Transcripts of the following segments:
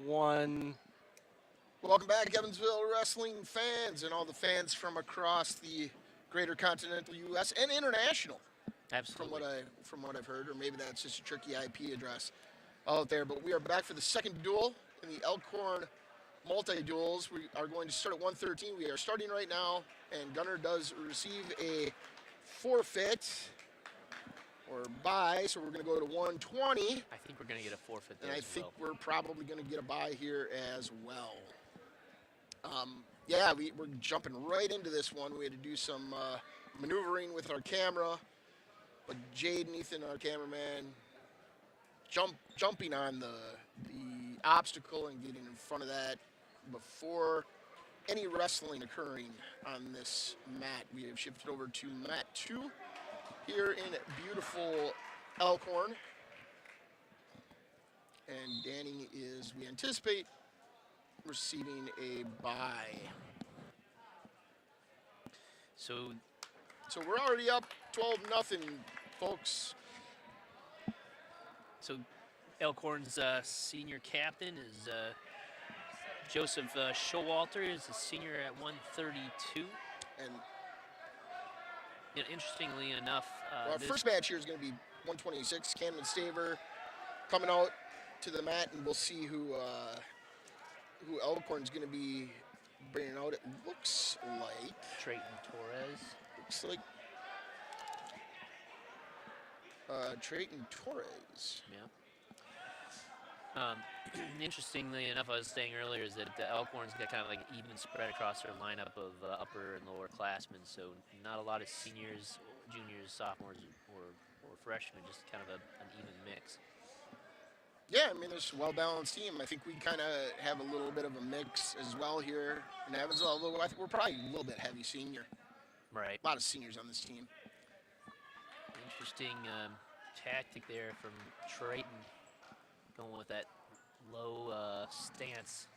1. Welcome back, Evansville wrestling fans and all the fans from across the greater continental U.S. and international. Absolutely. From what I've heard, or maybe that's just a tricky IP address out there. But we are back for the second duel in the Elkhorn multi-duels. We are going to start at 1:13. We are starting right now, and Gunner does receive a forfeit or bye, so we're going to go to 1:20. I think we're going to get a forfeit there And I as think well. we're probably going to get a bye here as well. We're jumping right into this one. We had to do some maneuvering with our camera, but Jade and Ethan, our cameraman, jumping on the obstacle and getting in front of that before any wrestling occurring on this mat. We have shifted over to mat 2 here in beautiful Elkhorn. And Danny is, we anticipate, receiving a bye. So we're already up 12-0, folks. So Elkhorn's senior captain is Joseph Showalter, is a senior at 132. And interestingly enough, our first match here is going to be 126. Camden Staver coming out to the mat, and we'll see who Elkhorn's going to be bringing out. It looks like Trayton Torres. Looks like Trayton Torres. Yeah. Interestingly enough, I was saying earlier is that Elkhorn's got kind of like an even spread across their lineup of upper and lower classmen. So not a lot of seniors, juniors, sophomores, or freshmen. Just kind of an even mix. Yeah, I mean, there's a well-balanced team. I think we kind of have a little bit of a mix as well here in Evansville, although I think we're probably a little bit heavy senior. Right. A lot of seniors on this team. Interesting tactic there from Trayton, going with that low stance.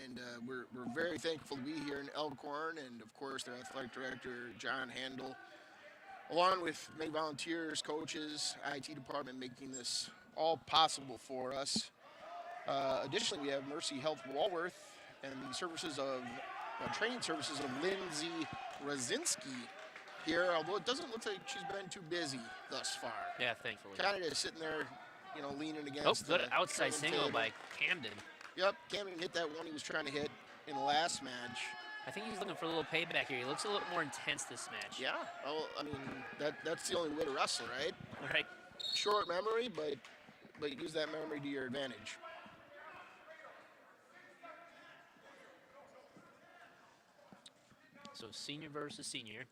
And we're very thankful to be here in Elkhorn, and of course their athletic director, John Handel, along with many volunteers, coaches, IT department, making this all possible for us. Additionally, we have Mercy Health Walworth and the services of training services of Lindsay Razinski here, although it doesn't look like she's been too busy thus far. Yeah, thankfully. Kind of just sitting there, leaning against good outside single table. by Camden. Yep, Camden hit that one he was trying to hit in the last match. I think he's looking for a little payback here. He looks a little more intense this match. Yeah, well, I mean, that's the only way to wrestle, right? All right. Short memory, but use that memory to your advantage. So senior versus senior.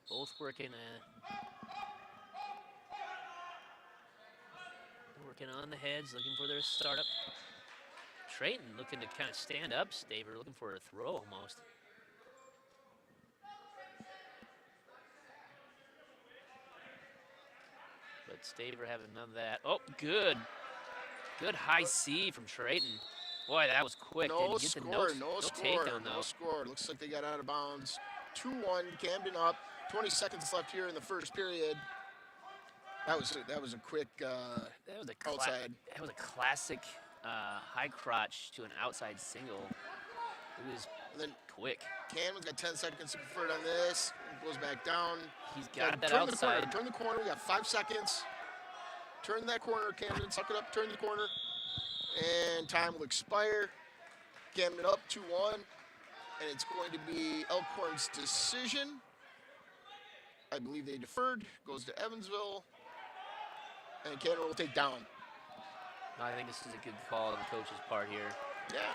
Both working on the heads, looking for their startup. Trayton looking to kind of stand up. Staver looking for a throw almost. But Staver having none of that. Oh, good. Good high C from Trayton. Boy, that was quick. No Did score, get the no takedown, though. no score. Looks like they got out of bounds. 2-1, Camden up. 20 seconds left here in the first period. That was a quick outside. That was a classic high crotch to an outside single. It was quick. Camden's got 10 seconds to convert on this. Goes back down. He's got that turn outside. Turn the corner. We got 5 seconds. Turn that corner, Camden. Suck it up. Turn the corner. And time will expire. Camden up 2-1. And it's going to be Elkhorn's decision. I believe they deferred. Goes to Evansville. And Camden will take down. I think this is a good call on the coach's part here. Yeah.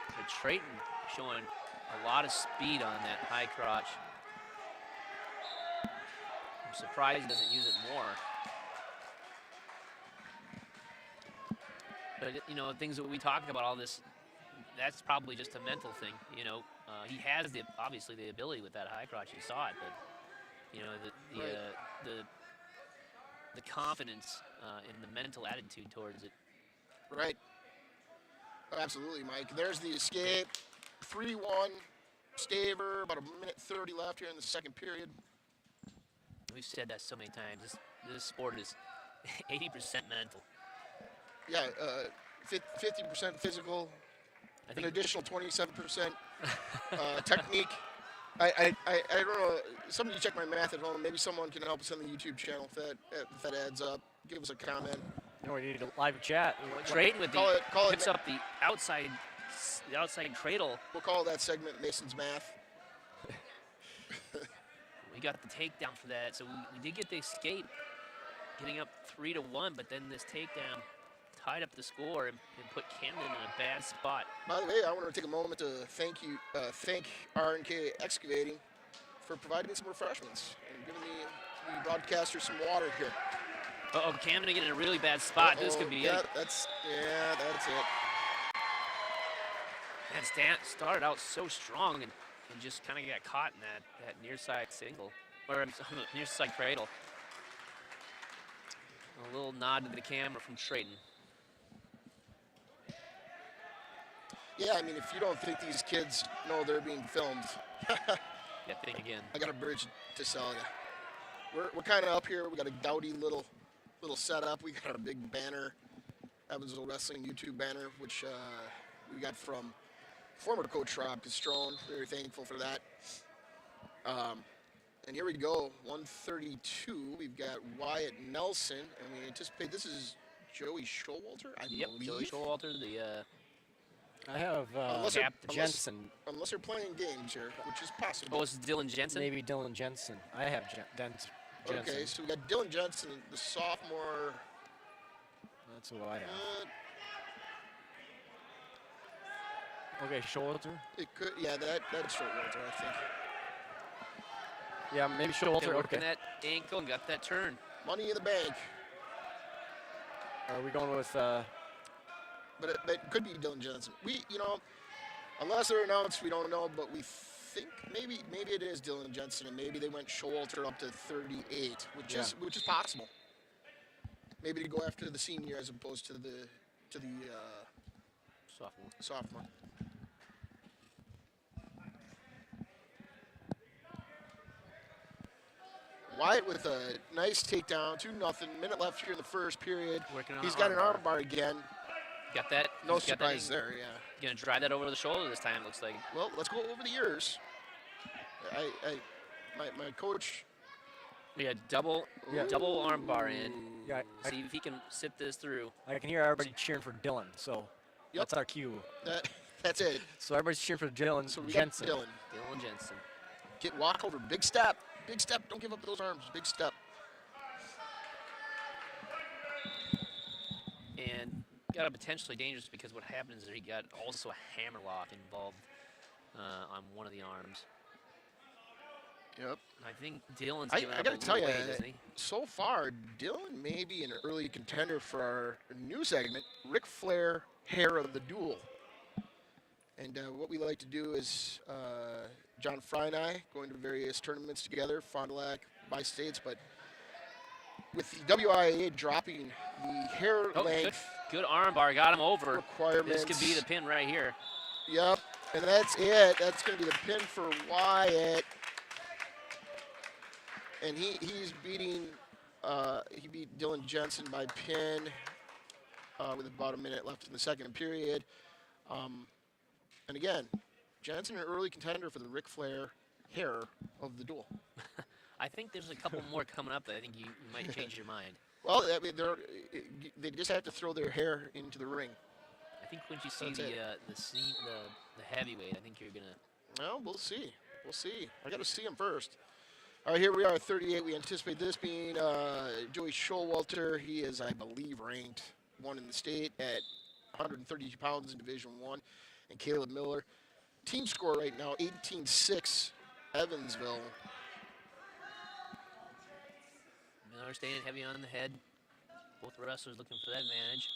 But Trayton showing a lot of speed on that high crotch. I'm surprised he doesn't use it more. But, things that we talk about, all this, that's probably just a mental thing. He has obviously the ability with that high crotch. You saw it, but the confidence and the mental attitude towards it. Right. Absolutely, Mike. There's the escape. 3-1. Staver. About a minute 30 left here in the second period. We've said that so many times. This sport is 80% mental. Yeah, 50% physical. I An think additional 27% technique. I don't know. Somebody check my math at home. Maybe someone can help us on the YouTube channel if that adds up. Give us a comment. No, we need a live chat. Trayton with Call it picks up the outside cradle. We'll call that segment Mason's math. We got the takedown for that, so we did get the escape, getting up 3-1. But then this takedown tied up the score and put Camden in a bad spot. By the way, I want to take a moment to thank R&K Excavating for providing some refreshments and giving the broadcaster some water here. Uh-oh, Camden getting in a really bad spot. This could be it. That's it. And Stan started out so strong and just kind of got caught in that near side single, or near side cradle. A little nod to the camera from Trayton. Yeah, I mean, if you don't think these kids know they're being filmed, Yeah, think again. I got a bridge to sell you. We're kind of up here. We got a dowdy little setup. We got a big banner, Evansville Wrestling YouTube banner, which we got from former coach Rob Castrone. Very thankful for that. And here we go, 132. We've got Wyatt Nelson, and we anticipate this is Joey Showalter, I believe. Joey Showalter, I have Jensen. Unless they're playing games here, which is possible. oh, it's Dylan Jensen. Maybe Dylan Jensen. I have Jensen. Okay, so we got Dylan Jensen, the sophomore. That's what I have. Okay, Showalter. It could, yeah, that's Showalter, I think. Yeah, maybe Showalter. They're working Okay. that ankle and got that turn. Money in the bank, Are we going with? but it could be Dylan Jensen. Unless they're announced, we don't know, but we think maybe it is Dylan Jensen, and maybe they went Showalter up to 38, which is possible. Maybe to go after the senior as opposed to the sophomore. Wyatt with a nice takedown, 2-0. Minute left here in the first period. Working on He's an got an arm arm bar again. Got that. No He's got that surprise there, yeah. Gonna drive that over the shoulder this time. It looks like. Well, let's go over the years. My coach. Yeah, double arm bar in. Yeah, See if he can sit this through. I can hear everybody cheering for Dylan, so Yep. that's our cue. That's it. So everybody's cheering for Dylan So we got Jensen. Dylan. Dylan Jensen. Get walk over. Big step. Big step. Don't give up those arms. Big step. And got a potentially dangerous because what happens is he got also a hammerlock involved on one of the arms. Yep. I think Dylan's I giving up gotta a tell little you, weight, isn't he? so far, Dylan may be an early contender for our new segment, Ric Flair Hair of the Duel. And what we like to do is John Fry and I going to various tournaments together, Fond du Lac, bi-states, but with the WIA dropping the hair length Good arm bar, got him over. requirements. This could be the pin right here. Yep, and that's it. That's going to be the pin for Wyatt. And he's beating, he beat Dylan Jensen by pin with about a minute left in the second period. And again, Jensen an early contender for the Ric Flair Hair of the Duel. I think there's a couple more coming up that I think you might change your mind. Well, I mean, they just have to throw their hair into the ring. I think once you see That's the heavyweight, I think you're gonna. Well, we'll see. We'll see. I got to see him first. All right, here we are at 38. We anticipate this being Joey Showalter. He is, I believe, ranked 1 in the state at 132 pounds in Division I. And Caleb Miller. Team score right now, 18-6, Evansville. Miller staying heavy on the head. Both wrestlers looking for that advantage.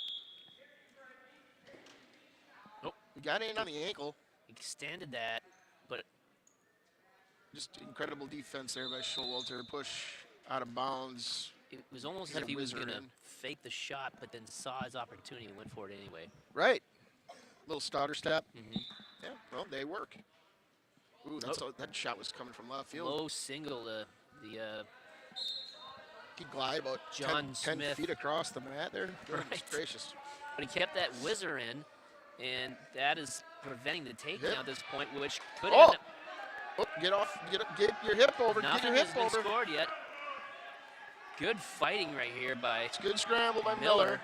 Nope. We got in on the ankle. Extended that, but Just incredible defense there by Showalter. Push out of bounds. it was almost as Kinda if he was whizzer gonna in. fake the shot, but then saw his opportunity and went for it anyway. Right. Little starter step. Mm-hmm. Yeah, well, they work. Ooh, that shot was coming from left field. Low single to the He glide about John 10 Smith. feet across the mat there. Goodness Right. gracious. But he kept that whizzer in, and that is preventing the takedown at this point, which could Oh! have Get off. Get your hip over. nothing Get your has hip been over. scored yet. Good fighting right here by It's a good scramble by Miller.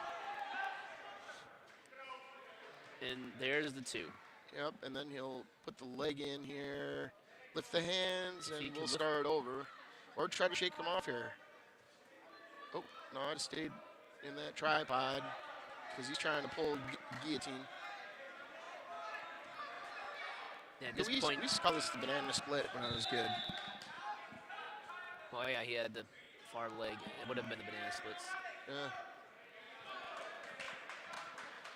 And there's the 2. Yep, and then he'll put the leg in here, lift the hands, If he and can we'll lift- start over. Or try to shake him off here. Oh, no, I stayed in that tripod because he's trying to pull guillotine. Yeah, at We this used point, to call this the banana split when I was a kid. oh yeah, he had the far leg. It would have been the banana splits. Yeah.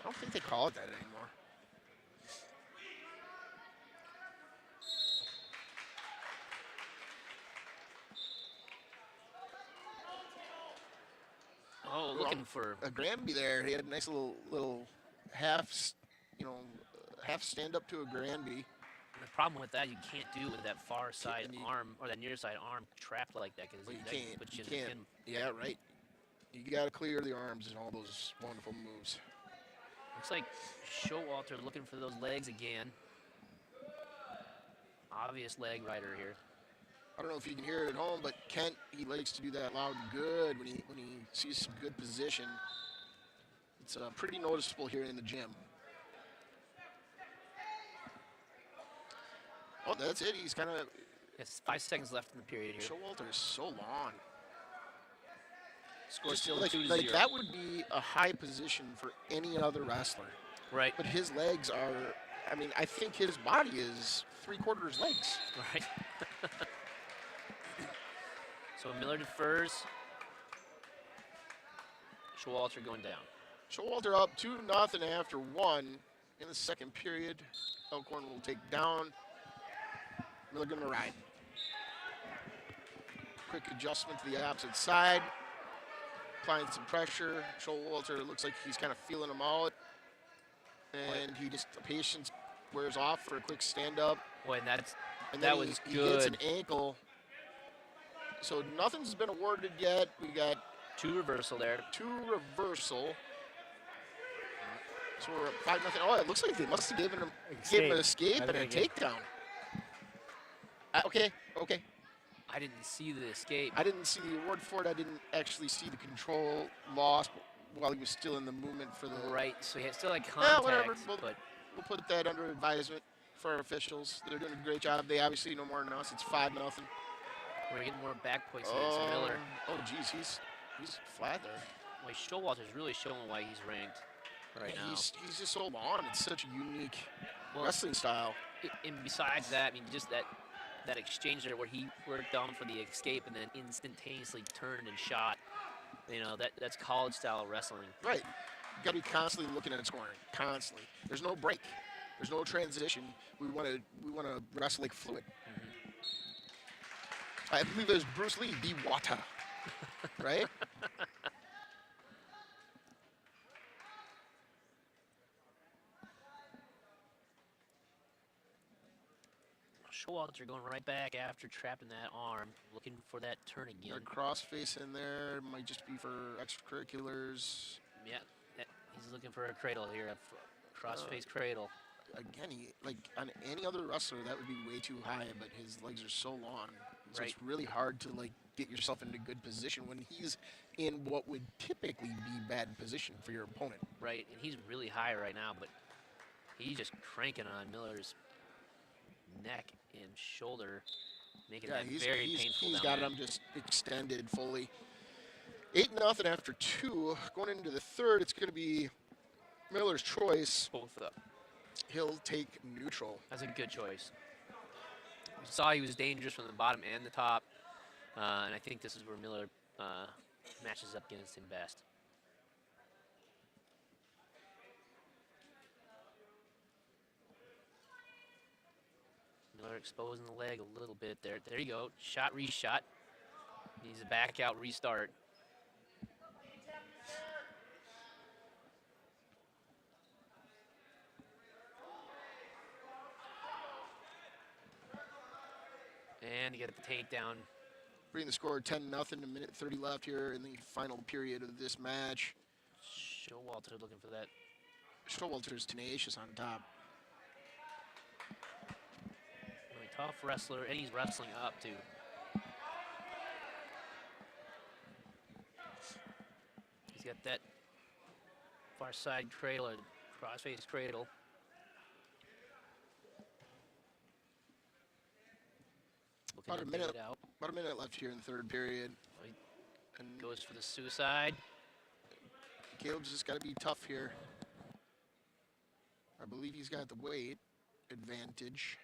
I don't think they call it that anymore. Oh, looking for A Granby there. He had a nice little half stand up to a Granby. the problem with that. You can't do it with that far side and you- arm or that near side arm trapped like that because Well, you that can't. puts You you in the can't. pin. Yeah, right. You got to clear the arms and all those wonderful moves. Looks like Showalter looking for those legs again. Obvious leg rider here. I don't know if you can hear it at home, but Kent, he likes to do that loud good when he sees some good position. It's pretty noticeable here in the gym. Oh, that's it. He's kind of. Yes, 5 seconds left in the period here. Showalter is so long. Score Just still like 2-0. that would be a high position for any other wrestler. Right, But his legs are. I mean, I think his body is 3/4 legs. right. So Miller defers. Showalter going down. Showalter up 2-0 after 1 in the second period. Elkhorn will take down. Miller going to ride. Quick adjustment to the opposite side. Applying some pressure. Showalter looks like he's kind of feeling him out. And the patience wears off for a quick stand up. Boy, and And that then was he gets good. an ankle. So nothing's been awarded yet. We got 2 reversal there. 2 reversal. So we're up 5-0. Oh, it looks like they must have given him an escape and a takedown. Okay. I didn't see the escape. I didn't see the award for it. I didn't actually see the control loss while he was still in the movement for the. Right, so he still had Yeah, contact, whatever. but We'll put that under advisement for our officials. They're doing a great job. They obviously know more than us. It's 5-0. we're getting more back points against Miller. Oh, geez, he's flat there. Boy, Showalter's really showing why he's ranked right now. He's just so long. It's such a unique Well, wrestling style. And besides that, I mean, just that exchange there where he worked down for the escape and then instantaneously turned and shot. You know, that's college style wrestling. Right. You got to be constantly looking at scoring. Constantly. There's no break. There's no transition. We want to wrestle like fluid. I believe it was Bruce Lee, be water. Right? Showalter going right back after trapping that arm, looking for that turn again. Our cross face in there might just be for extracurriculars. Yeah, he's looking for a cradle here, a cross-face cradle. Again, like on any other wrestler, that would be way too high, but his legs are so long. So Right. it's really hard to get yourself into good position when he's in what would typically be bad position for your opponent. Right, and he's really high right now, but he's just cranking on Miller's neck and shoulder, making Yeah, that very painful. he's down got there. him just extended fully. 8-0 after 2. Going into the third, it's going to be Miller's choice. Both up. He'll take neutral. That's a good choice. We saw he was dangerous from the bottom and the top, and I think this is where Miller matches up against him best. Miller exposing the leg a little bit there. There you go. Shot, reshot. Needs a back out restart. And you get the takedown. Bringing the score 10-0, a minute 30 left here in the final period of this match. Showalter looking for that. Showalter's tenacious on top. Really tough wrestler, and he's wrestling up too. He's got that far side cradle, crossface cradle. Looking About to a dig minute. it out. About a minute left here in the third period. And Goes for the suicide. Caleb's just got to be tough here. I believe he's got the weight advantage.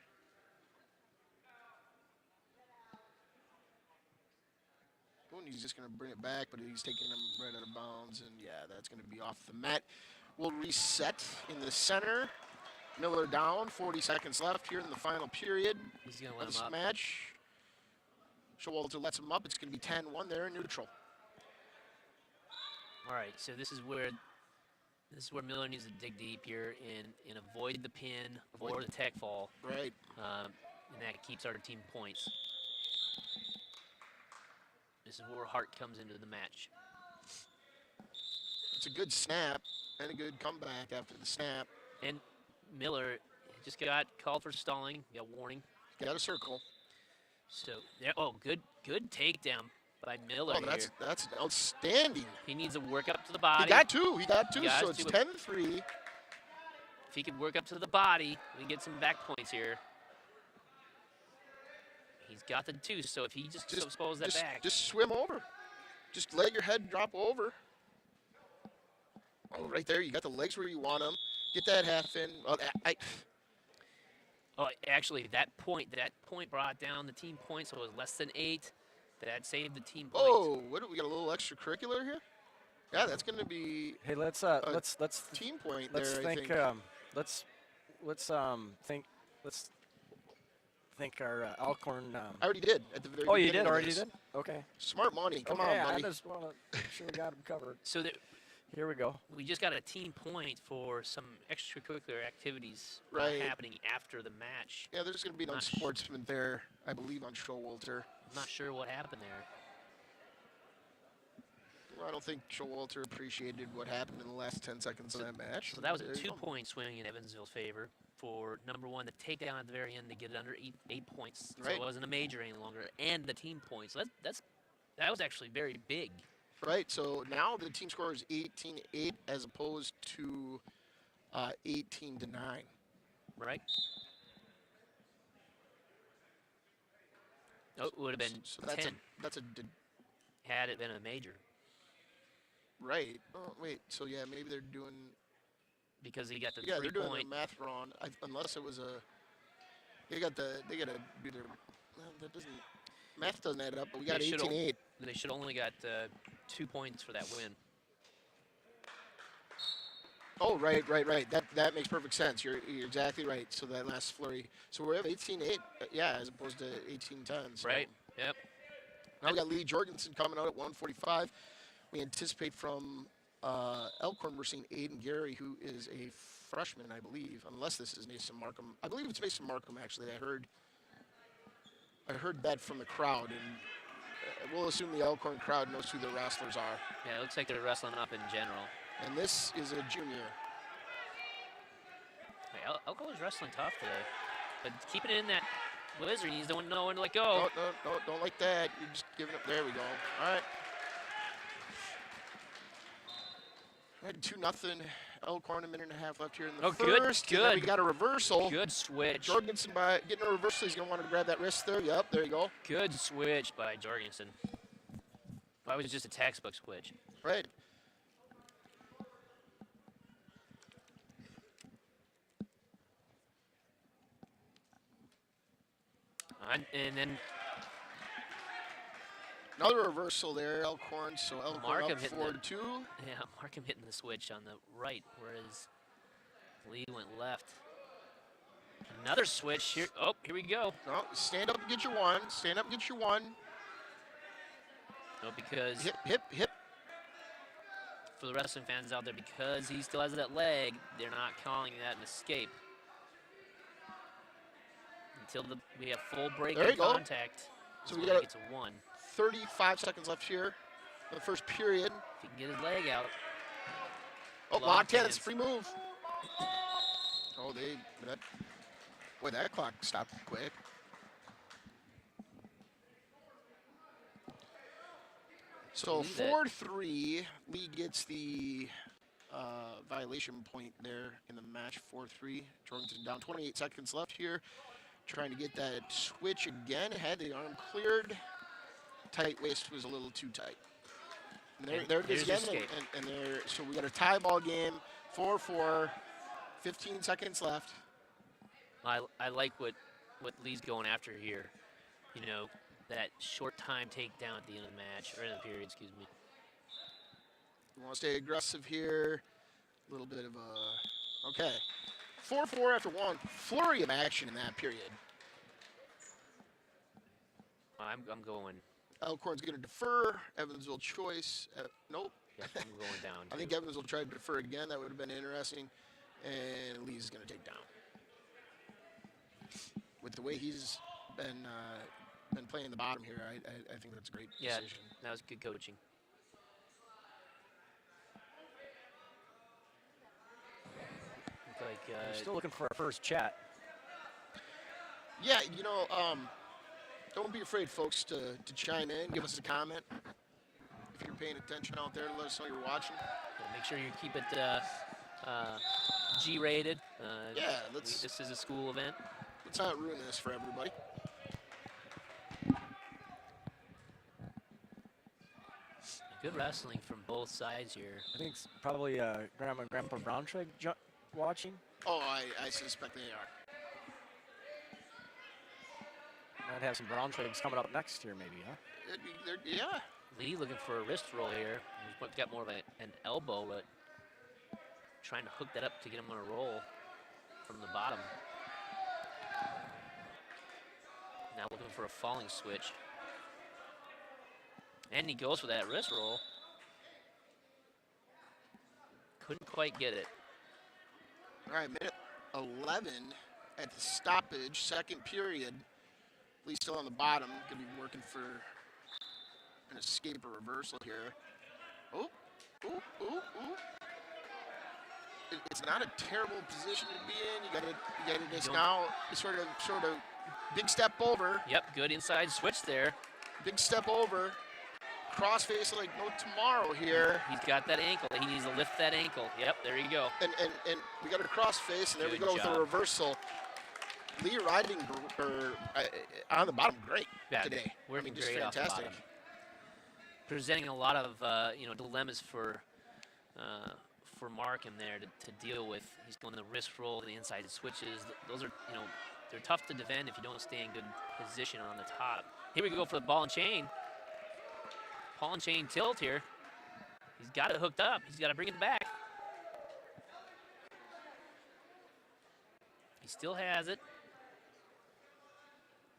Oh, and he's just going to bring it back, but he's taking him right out of bounds. And, yeah, that's going to be off the mat. We'll reset in the center. Miller down. 40 seconds left here in the final period He's going to of let this him up. match. Showalter lets him up. It's going to be 10-1 there in neutral. All right, so this is where Miller needs to dig deep here and avoid the pin or the tech fall, Right. and that keeps our team points. This is where heart comes into the match. It's a good snap and a good comeback after the snap. And Miller just got called for stalling. Got warning. Got a circle. So there. Oh, good takedown by Miller Oh, here. that's outstanding. He needs to work up to the body. He got two. Got So to it's do 10-3. If he could work up to the body, we can get some back points here. He's got the two, so if he just pulls that back. Just swim over. Just let your head drop over. Oh, right there. You got the legs where you want them. Get that half in. Oh, Oh, actually, that point brought down the team points, so it was less than 8. That saved the team points. Oh, what do we got? A little extracurricular here? Yeah, that's going to be Hey, let's team point let's there. I think. think. Let's think our Elkhorn. I already did at the very Oh, you beginning did of already this. did. Okay. Smart money. Come okay, on, I buddy. just want to make sure we got them covered. So that Here we go. we just got a team point for some extracurricular activities Right. happening after the match. Yeah, there's going to be no Not sh- sportsman there, I believe, on Showalter. I'm not sure what happened there. Well, I don't think Showalter appreciated what happened in the last 10 seconds of that match. So that was a There you go. 2-point swing in Evansville's favor for number one, the takedown at the very end to get it under 8 points. So Right. it wasn't a major any longer, and the team points. So that was actually very big. Right, so now the team score is 18-8 as opposed to 18-9. Right? Oh, it would have been So 10 that's had it been a major right. Oh, wait, so yeah, maybe they're doing, because he got the yeah, they're doing their 3-point. math wrong. Unless it was they got to do their, well, that doesn't, math doesn't add up, but we got They should've- 18-8. They should only got 2 points for that win. Oh, right. That makes perfect sense. You're exactly right. So that last flurry. So we're at 18-8, yeah, as opposed to 18-10. So Right? Yep. now we got Lee Jorgensen coming out at 145. We anticipate from Elkhorn, we're seeing Aiden Gary, who is a freshman, I believe, unless this is Mason Markham. I believe it's Mason Markham, actually. I heard that from the crowd, and we'll assume the Elkhorn crowd knows who the wrestlers are. Yeah, it looks like they're wrestling up in general. And this is a junior. Hey, Elkhorn's wrestling tough today, but keeping it in that blizzard, he's don't know when to let go. No, don't like that. You're just giving up. There we go. All right. All right, 2-0. Elkhorn, a minute and a half left here in the Oh, good, first. And then we good. got a reversal. Good switch. Jorgensen, by getting a reversal, he's going to want to grab that wrist there. Yep, there you go. Good switch by Jorgensen. That was just a textbook switch. Right. And then Another reversal there, Elkhorn. So Elkhorn Markham up hitting 4-2. yeah, Markham hitting the switch on the right, whereas Lee went left. Another switch here. Oh, here we go. No, stand up and get your one. Stand up and get your one. No, because Hip. for the wrestling fans out there, because he still has that leg, they're not calling that an escape. until we have full break There you and go. contact. So So we we got get to 1. 35 seconds left here in the first period. If he can get his leg out. Oh, Locked locked hands, hands. free move. Oh, that clock stopped quick. So Believe that. 4-3, Lee gets the violation point there in the match. 4-3, Jorgensen down. 28 seconds left here. Trying to get that switch again. Had the arm cleared. Tight waist was a little too tight. And there it is There's again. escape. And there, so we got a tie ball game. 4-4. 15 seconds left. I like what Lee's going after here. You know, that short time takedown at the end of the match, or in the period, excuse me. We want to stay aggressive here. A little bit of a... Okay. 4-4 after 1. Flurry of action in that period. I'm going. Elkhorn's going to defer. Evansville choice. Nope. Yep, I'm going down. I think Evansville tried to defer again. That would have been interesting. And Lee's going to take down. With the way he's been playing the bottom here, I think that's a great decision. That was good coaching. Looks like We're still looking for our first chat. Yeah, you know, don't be afraid, folks, to chime in, give us a comment. If you're paying attention out there, let us know you're watching. make sure you keep it G-rated. Yeah, this is a school event. Let's not ruin this for everybody. Good wrestling from both sides here. I think it's probably Grandma and Grandpa Browntrigg watching. Oh, I suspect they are. Might have some Browntriggs coming up next year, maybe, huh? Yeah. Lee looking for a wrist roll here. He's got more of an elbow, but trying to hook that up to get him on a roll from the bottom. Now looking for a falling switch. And he goes for that wrist roll. Couldn't quite get it. All right, minute 11 at the stoppage, second period. Lee's still on the bottom. Going to be working for an escape or reversal here. Oh. It's not a terrible position to be in. You got to just now sort of big step over. Yep, good inside switch there. Big step over. Crossface like no tomorrow here. He's got that ankle. He needs to lift that ankle. Yep, there you go. And we got a crossface, and there Good we go with job. a reversal. Lee riding on the bottom great today. Working just great off the fantastic. bottom. Presenting a lot of dilemmas for Markham there to deal with. He's going the wrist roll, the inside switches. Those are they're tough to defend if you don't stay in good position on the top. Here we go for the ball and chain. Ball and chain tilt here. He's got it hooked up. He's got to bring it back. He still has it,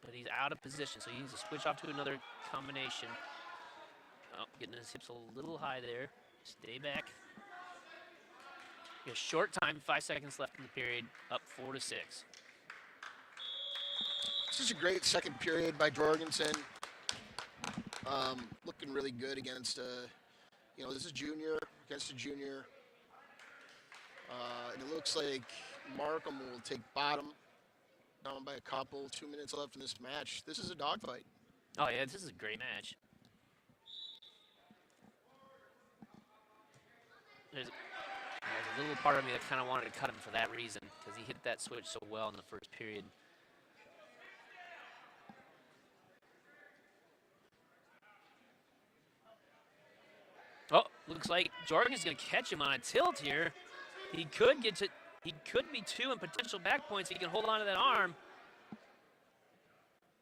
but he's out of position, so he needs to switch off to another combination. Oh, getting his hips a little high there. Stay back. A short time, 5 seconds left in the period, up 4-6. Such a great second period by Jorgensen. Looking really good against this is junior against a junior. And it looks like Markham will take bottom, down by a couple. 2 minutes left in this match. This is a dogfight. Oh yeah, this is a great match. There's a little part of me that kind of wanted to cut him for that reason, because he hit that switch so well in the first period. Oh, looks like Jorgensen's going to catch him on a tilt here. He could be two in potential back points. He can hold on to that arm.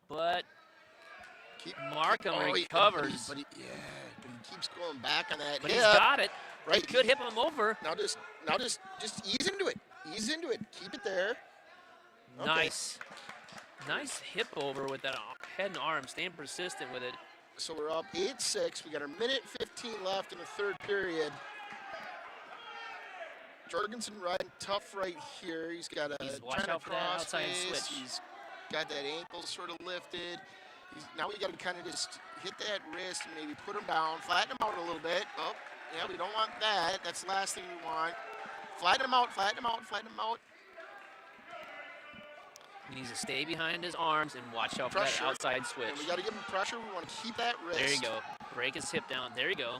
But Markham recovers. But he keeps going back on that. But he's got it. Right. He could hit him over. Now just ease into it. Ease into it. Keep it there. Okay. Nice. Nice hip over with that head and arm. Staying persistent with it. So we're up 8-6. We got a minute 15 left in the third period. Jorgensen riding tough right here. He's got a Watch out for that outside switch. He's got that ankle sort of lifted. Now we got to kind of just hit that wrist and maybe put him down, flatten him out a little bit. Oh, yeah, we don't want that. That's the last thing we want. Flatten him out, flatten him out, flatten him out. He needs to stay behind his arms and watch out for that Pressure. outside switch. And we got to give him pressure. We want to keep that wrist. There you go. Break his hip down. There you go.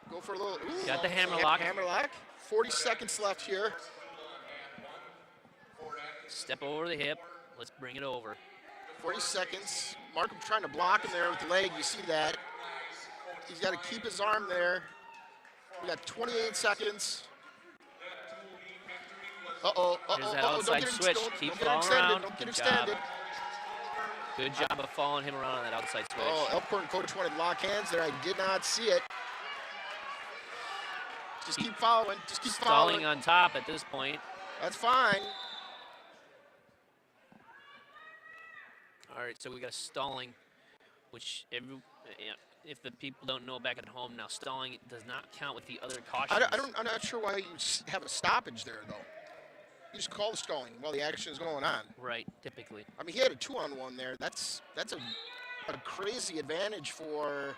Go for a little. Ooh, Got the hammer lock. Hammer lock. 40 seconds left here. Step over the hip. Let's bring it over. 40 seconds. Markham trying to block him there with the leg. You see that. He's got to keep his arm there. We got 28 seconds. Uh-oh. Here's that outside switch. Keep falling around. Don't get Good extended. job. Good job of following him around on that outside switch. Oh, Elkhorn coach wanted lock hands there. I did not see it. Just keep following. Just keep Stalling following. on top at this point. That's fine. All right, so we got stalling, which if the people don't know back at home now, stalling does not count with the other cautions. I'm not sure why you have a stoppage there, though. You just call the stalling while the action is going on. Right, typically. I mean, he had a 2-on-1 there. That's a crazy advantage for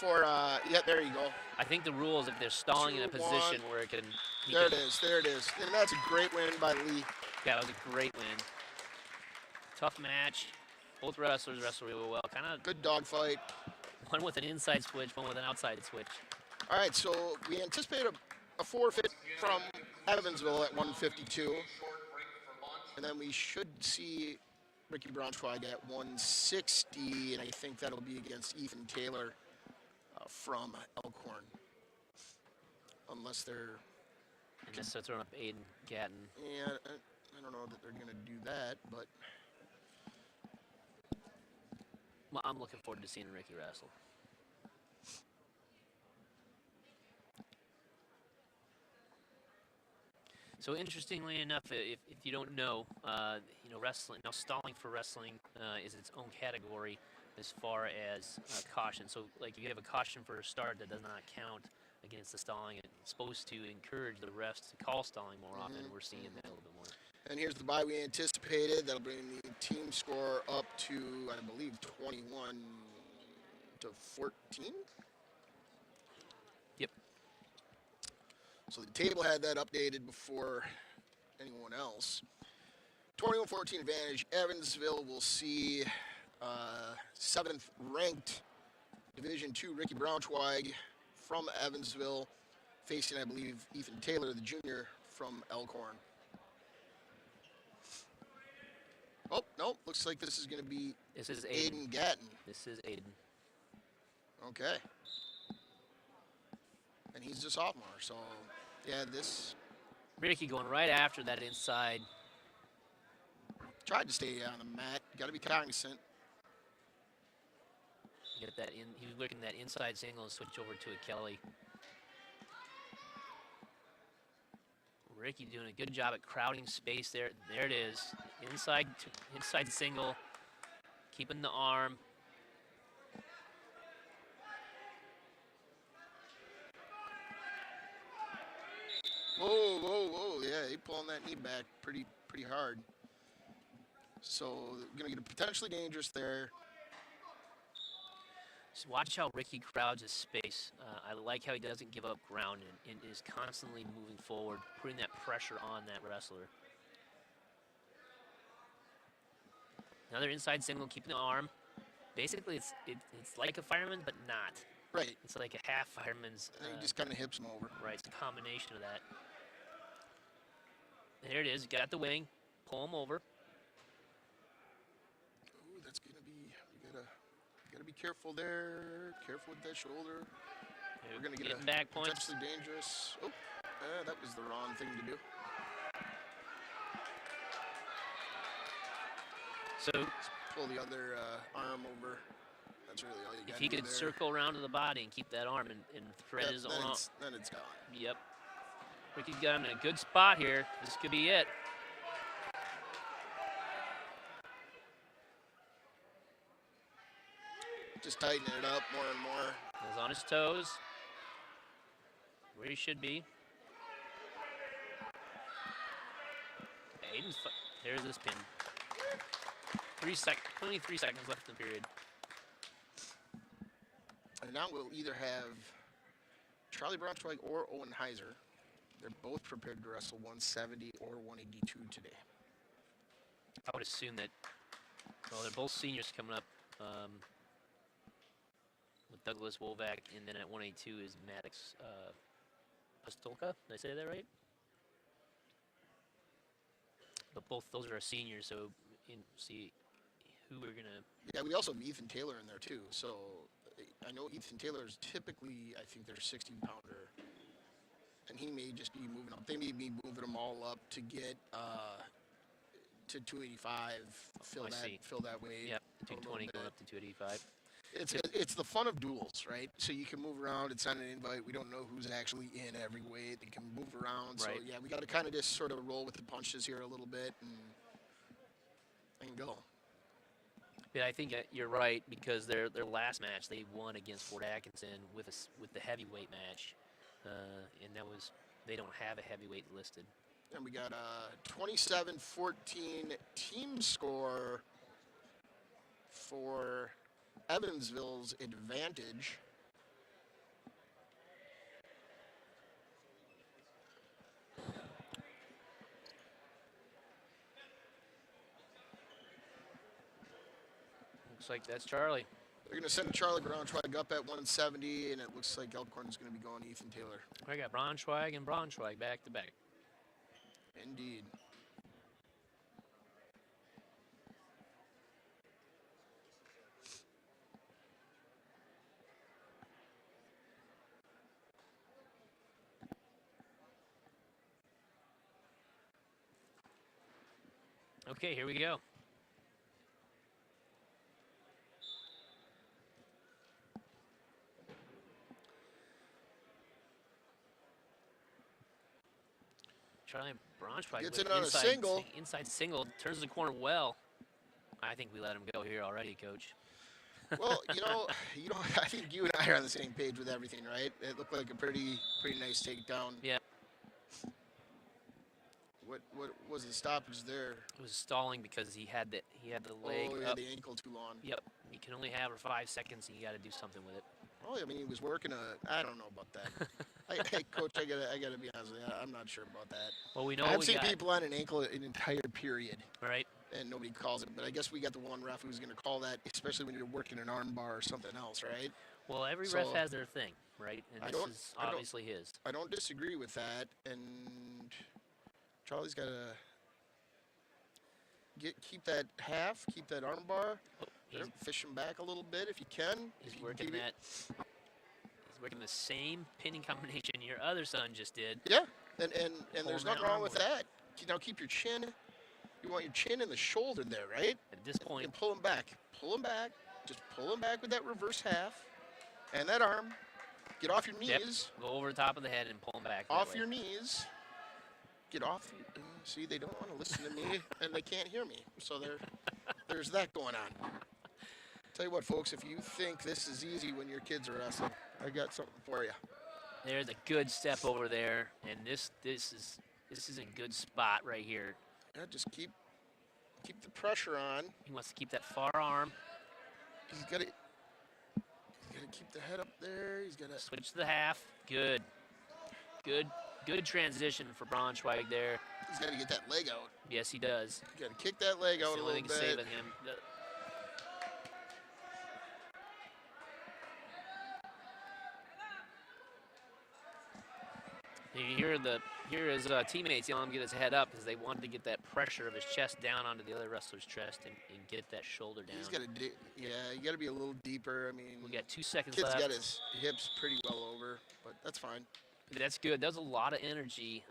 yeah, there you go. I think the rule is if they're stalling in a 2-1. position where it can. There it is. And that's a great win by Lee. Yeah, that was a great win. Tough match. Both wrestlers wrestled really well. Kind of Good dogfight. one with an inside switch, one with an outside switch. All right, so we anticipate a forfeit from Evansville at 152. And then we should see Ricky Braunschweig at 160, and I think that'll be against Ethan Taylor from Elkhorn. Unless they're... Unless they're throwing up Aiden Gatton. Yeah, I don't know that they're going to do that, but... Well, I'm looking forward to seeing Ricky wrestle. So interestingly enough, if you don't know, wrestling, now stalling for wrestling is its own category as far as caution. So like if you have a caution for a start, that does not count against the stalling. It's supposed to encourage the refs to call stalling more often. We're seeing that a little bit more. And here's the bye we anticipated. That'll bring the team score up to, I believe, 21 to 14. Yep. So the table had that updated before anyone else. 21-14 advantage. Evansville will see 7th ranked Division II Ricky Braunschweig from Evansville facing, I believe, Ethan Taylor, the junior from Elkhorn. Oh, no, looks like this is going to be This is Aiden. Aiden Gatton. This is Aiden. Okay. And he's a sophomore, so, yeah, this... Ricky going right after that inside. Tried to stay on the mat. Got to be cognizant. Get that in. He was working that inside single and switch over to a Kelly. Ricky doing a good job at crowding space there. There it is. Inside single. Keeping the arm. Whoa. Yeah, he pulling that knee back pretty hard. So, going to get potentially dangerous there. Just watch how Ricky crowds his space. I like how he doesn't give up ground and is constantly moving forward, putting that pressure on that wrestler. Another inside single, keeping the arm. Basically, it's like a fireman, but not. Right. It's like a half fireman's. And he just kind of hips him over. Right, it's a combination of that. And there it is. Got the wing. Pull him over. Ooh, that's going to be... Got to be careful there. Careful with that shoulder. We're going to get a back points. potentially dangerous... Oh, that was the wrong thing to do. So Let's pull the other arm over. That's really all you got if to he do could there. circle around to the body and keep that arm and thread his own arm. Then it's gone. Yep. Ricky's got him in a good spot here. This could be it. Just tightening it up more and more. He's on his toes. Where he should be. Aiden's there's this pin. 23 seconds left in the period. And now we'll either have Charlie Braunschweig or Owen Heiser. They're both prepared to wrestle 170 or 182 today. I would assume that, well, they're both seniors coming up with Douglas Wolvack, and then at 182 is Maddox Pastolka. Did I say that right? But both those are our seniors, so see who we're going to... Yeah, we also have Ethan Taylor in there, too. So I know Ethan Taylor is typically, I think they're 16-pounder. And he may just be moving up. They may be moving them all up to get to 285, fill that weight. Yep, 220 going up to 285. It's the fun of duels, right? So you can move around. It's not an invite. We don't know who's actually in every weight. They can move around. Right. So, yeah, we got to kind of just sort of roll with the punches here a little bit and go. Yeah, I think you're right, because their last match they won against Fort Atkinson with the heavyweight match, and they don't have a heavyweight listed. And we got a 27-14 team score for Evansville's advantage. Looks like that's Charlie. They're going to send Charlie Braunschweig up at 170, and it looks like Elkhorn's going to be going Ethan Taylor. I got Braunschweig and Braunschweig back to back. Indeed. Okay, here we go. Charlie Braunschweig Gets with it on a single. Inside single, turns the corner well. I think we let him go here already, Coach. Well, I think you and I are on the same page with everything, right? It looked like a pretty nice takedown. Yeah. What was the stoppage there? It was stalling because he had the leg up. The ankle too long. Yep. You can only have her 5 seconds, and you got to do something with it. Oh, I mean, he was working I don't know about that. Hey, Coach, I gotta be honest with you. I'm not sure about that. Well, we know I've seen people on an ankle an entire period. Right. And nobody calls it. But I guess we got the one ref who's going to call that, especially when you're working an arm bar or something else, right? Well, every ref has their thing, right? And this is obviously his. I don't disagree with that. And Charlie's got to keep that half, keep that arm bar. Oh, fish him back a little bit if you can. He's working that. He's working the same pinning combination your other son just did. Yeah, and there's nothing wrong with that. Now keep your chin. You want your chin and the shoulder there, right? At this point, and pull him back. Pull him back. Just pull him back with that reverse half and that arm. Get off your knees. Yep. Go over the top of the head and pull him back. Off your knees. Get off. See, they don't want to listen to me, and they can't hear me. So there's that going on. Tell you what, folks, if you think this is easy when your kids are wrestling, I got something for you. There's a good step over there, and this is a good spot right here. Yeah, just keep the pressure on. He wants to keep that far arm. He's got to keep the head up there. He's got to switch to the half. Good transition for Braunschweig there. He's got to get that leg out. Yes, he does. You got to kick that leg out a little bit. Saving him. Here his teammates yelling him to get his head up because they wanted to get that pressure of his chest down onto the other wrestler's chest and get that shoulder down. He's got to, you got to be a little deeper. I mean, we got 2 seconds left. Kid's got his hips pretty well over, but that's fine. That's good. That was a lot of energy.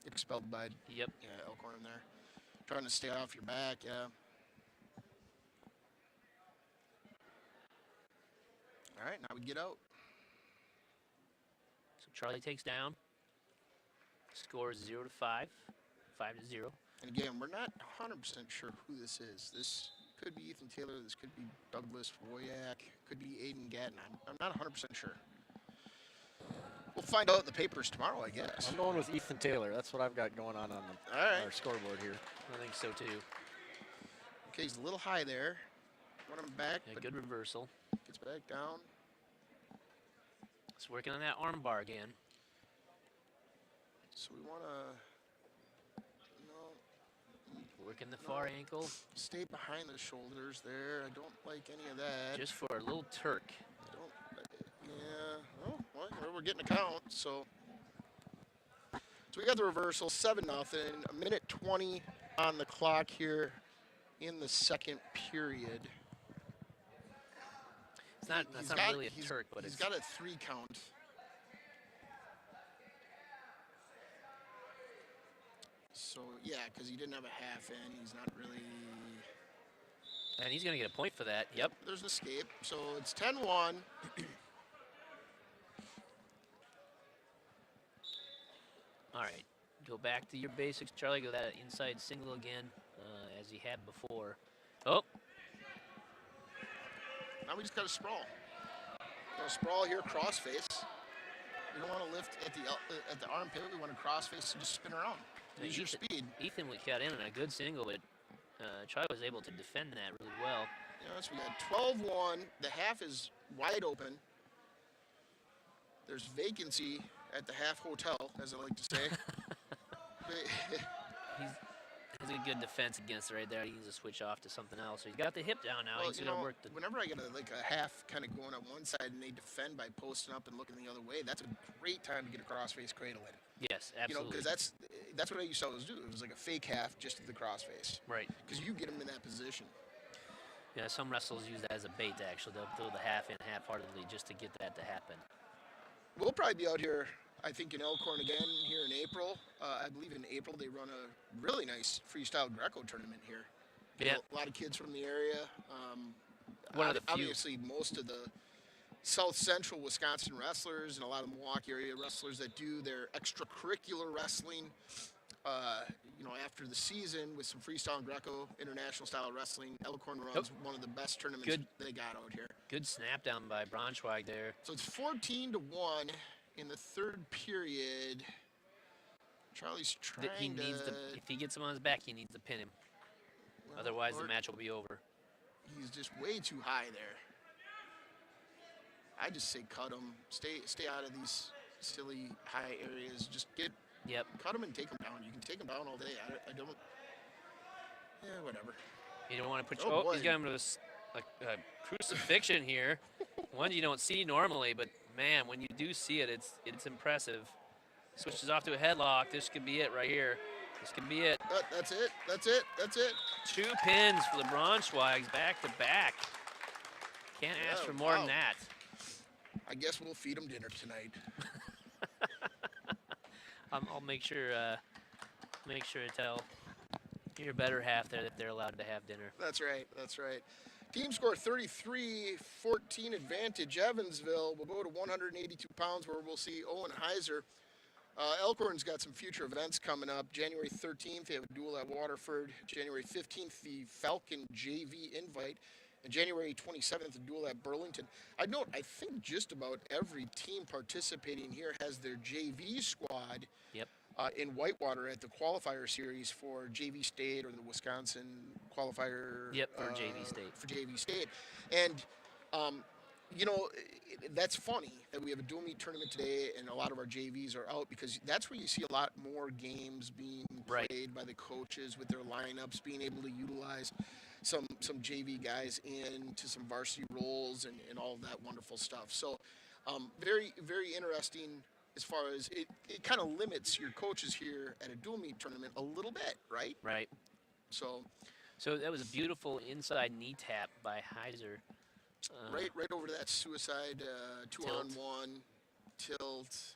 Expelled by Elkhorn there. Trying to stay off your back, yeah. All right, now we get out. So Charlie takes down. Score is 0-5, 5-0. And again, we're not 100% sure who this is. This could be Ethan Taylor. This could be Douglas Woyak. Could be Aiden Gatton. I'm not 100% sure. We'll find out in the papers tomorrow, I guess. I'm going with Ethan Taylor. That's what I've got going on our scoreboard here. I think so, too. Okay, he's a little high there. Want him back, A but good reversal. gets back down. It's working on that arm bar again. So we want to, Working the far ankle. stay behind the shoulders there. I don't like any of that. Just for a little Turk. Yeah. Oh, well, we're getting a count. So we got the reversal, 7-0. A minute 20 on the clock here in the second period. It's not. That's not really a Turk, but he's it's got a 3 count. So yeah, because he didn't have a half in, he's not really. And he's gonna get a point for that. Yep. There's an escape. So it's 10-1. All right. Go back to your basics, Charlie. Go that inside single again, as he had before. Oh. Now we just got to sprawl. Sprawl here, crossface. We don't want to lift at the armpit. We want to crossface and just spin around. Use your speed. Ethan got in on a good single, but Charlie was able to defend that really well. So we got 12-1. The half is wide open. There's vacancy at the half hotel, as I like to say. He's a good defense against it right there. He needs to switch off to something else. So he's got the hip down now. Well, he's going to work the. Whenever I get a half kind of going on one side and they defend by posting up and looking the other way, that's a great time to get a crossface cradle in. Yes, absolutely. Because that's what I used to always do. It was like a fake half just to the crossface. Right. Because you get them in that position. Yeah, some wrestlers use that as a bait, actually. They'll throw the half in half-heartedly just to get that to happen. We'll probably be out here, I think, in Elkhorn again here in April. I believe in April they run a really nice freestyle Greco tournament here. Yeah. A lot of kids from the area. One of the few. Obviously, most of the South Central Wisconsin wrestlers and a lot of Milwaukee area wrestlers that do their extracurricular wrestling, after the season with some freestyle and Greco international style wrestling. Elkhorn runs one of the best tournaments they got out here. Good snap down by Braunschweig there. So it's 14-1 in the third period. Charlie's trying if he gets him on his back, he needs to pin him. Otherwise, the match will be over. He's just way too high there. I just say cut him. Stay out of these silly high areas. Just cut him and take him down. You can take him down all day. I don't. Yeah, whatever. You don't want to put. He's got him to a crucifixion here. One you don't see normally, but man, when you do see it, it's impressive. Switches off to a headlock. This could be it right here. This could be it. That's it. That's it. That's it. 2 pins for the Braunschweigs back to back. Can't ask for more than that. I guess we'll feed them dinner tonight. I'll make sure to tell your better half there that they're allowed to have dinner. That's right. That's right. Team score 33-14 advantage. Evansville will go to 182 pounds where we'll see Owen Heiser. Elkhorn's got some future events coming up. January 13th, they have a duel at Waterford. January 15th, the Falcon JV invite. And January 27th, a duel at Burlington. I note, I think just about every team participating here has their JV squad in Whitewater at the qualifier series for JV State or the Wisconsin qualifier. For JV State. For JV State. And, that's funny that we have a dual meet tournament today and a lot of our JVs are out because that's where you see a lot more games being played by the coaches with their lineups, being able to utilize some JV guys into some varsity roles and all of that wonderful stuff. So very, very interesting as far as it kind of limits your coaches here at a dual meet tournament a little bit, right? Right. So that was a beautiful inside knee tap by Heiser. Right over to that suicide 2-on-1 tilt.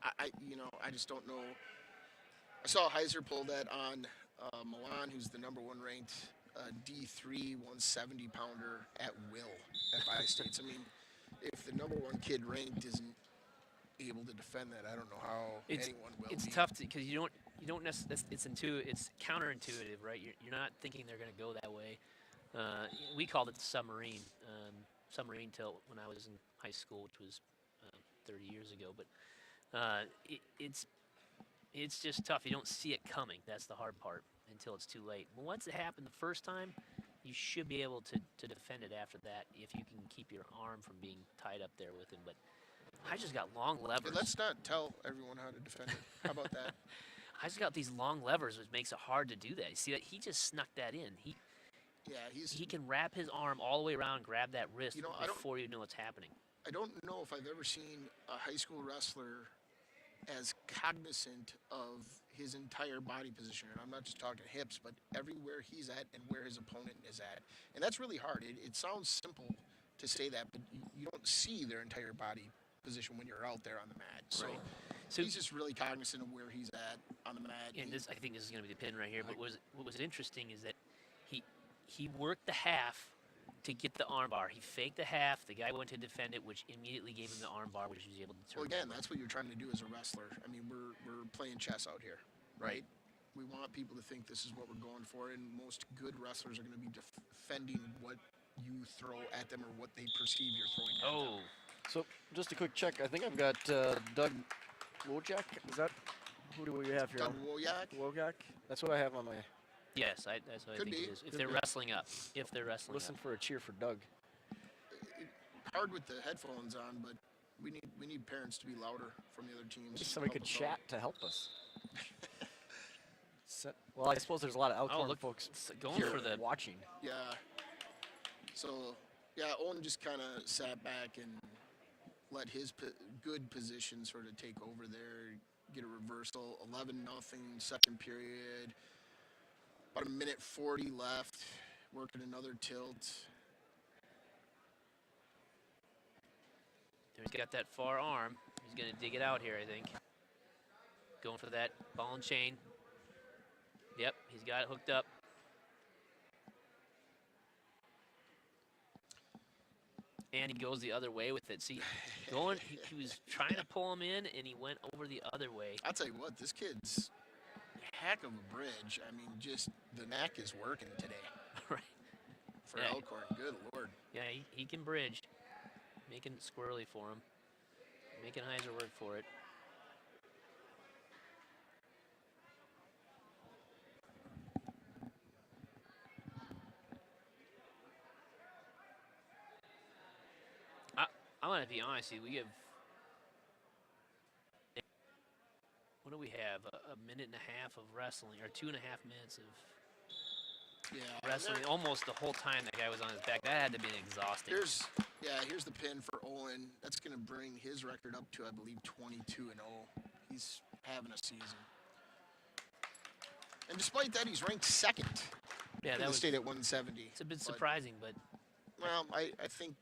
I just don't know. I saw Heiser pull that on Milan, who's the number 1 ranked D3 170 pounder at will at Bi-States. I mean, if the number 1 kid ranked isn't able to defend that, I don't know how anyone will. It's tough because you don't necessarily. It's counterintuitive, right? You're not thinking they're going to go that way. We called it the submarine tilt when I was in high school, which was 30 years ago. But it's just tough. You don't see it coming. That's the hard part. until it's too late. But once it happened the first time, you should be able to defend it after that if you can keep your arm from being tied up there with him. But I just got long levers. Hey, let's not tell everyone how to defend it. How about that? I just got these long levers, which makes it hard to do that. You see that? He just snuck that in. He can wrap his arm all the way around, grab that wrist before you know what's happening. I don't know if I've ever seen a high school wrestler as cognizant of his entire body position. And I'm not just talking hips, but everywhere he's at and where his opponent is at. And that's really hard. It sounds simple to say that, but you don't see their entire body position when you're out there on the mat. So, Right. so he's just really cognizant of where he's at on the mat. And I think this is going to be the pin right here. But what was interesting is that he worked the half to get the armbar. He faked the half. The guy went to defend it, which immediately gave him the armbar, which he was able to turn. Well, again, that's what you're trying to do as a wrestler. I mean, we're playing chess out here, right? We want people to think this is what we're going for, and most good wrestlers are going to be defending what you throw at them or what they perceive you're throwing at them. So, just a quick check. I think I've got Doug Wojak. Is that who do we have here? Doug Wojak? Wojak. That's what I have on my. Yes, that's what I think it is. If they're wrestling up. If they're wrestling Listen up. for a cheer for Doug. Hard with the headphones on, but we need parents to be louder from the other teams. Maybe somebody could chat to help us. Well, I suppose there's a lot of Elkhorn folks going here for the watching. Yeah. So, yeah, Owen just kind of sat back and let his good position sort of take over there, get a reversal. 11-0, second period. About a minute 40 left. Working another tilt. He's got that far arm. He's going to dig it out here, I think. Going for that ball and chain. Yep, he's got it hooked up. And he goes the other way with it. See, he was trying to pull him in, and he went over the other way. I'll tell you what, this kid's a heck of a bridge. I mean, just the neck is working today. Right. For Elkhorn, good Lord. Yeah, he can bridge. Making it squirrely for him. Making Heiser work for it. I want to be honest with you. We have, what do we have? A minute and a half of wrestling, or 2.5 minutes of wrestling. Almost the whole time that guy was on his back. That had to be exhausting. Here's the pin for Owen. That's going to bring his record up to, I believe, 22-0. He's having a season. And despite that, he's ranked second. Yeah, that was state at 170. It's a bit surprising, but well, I think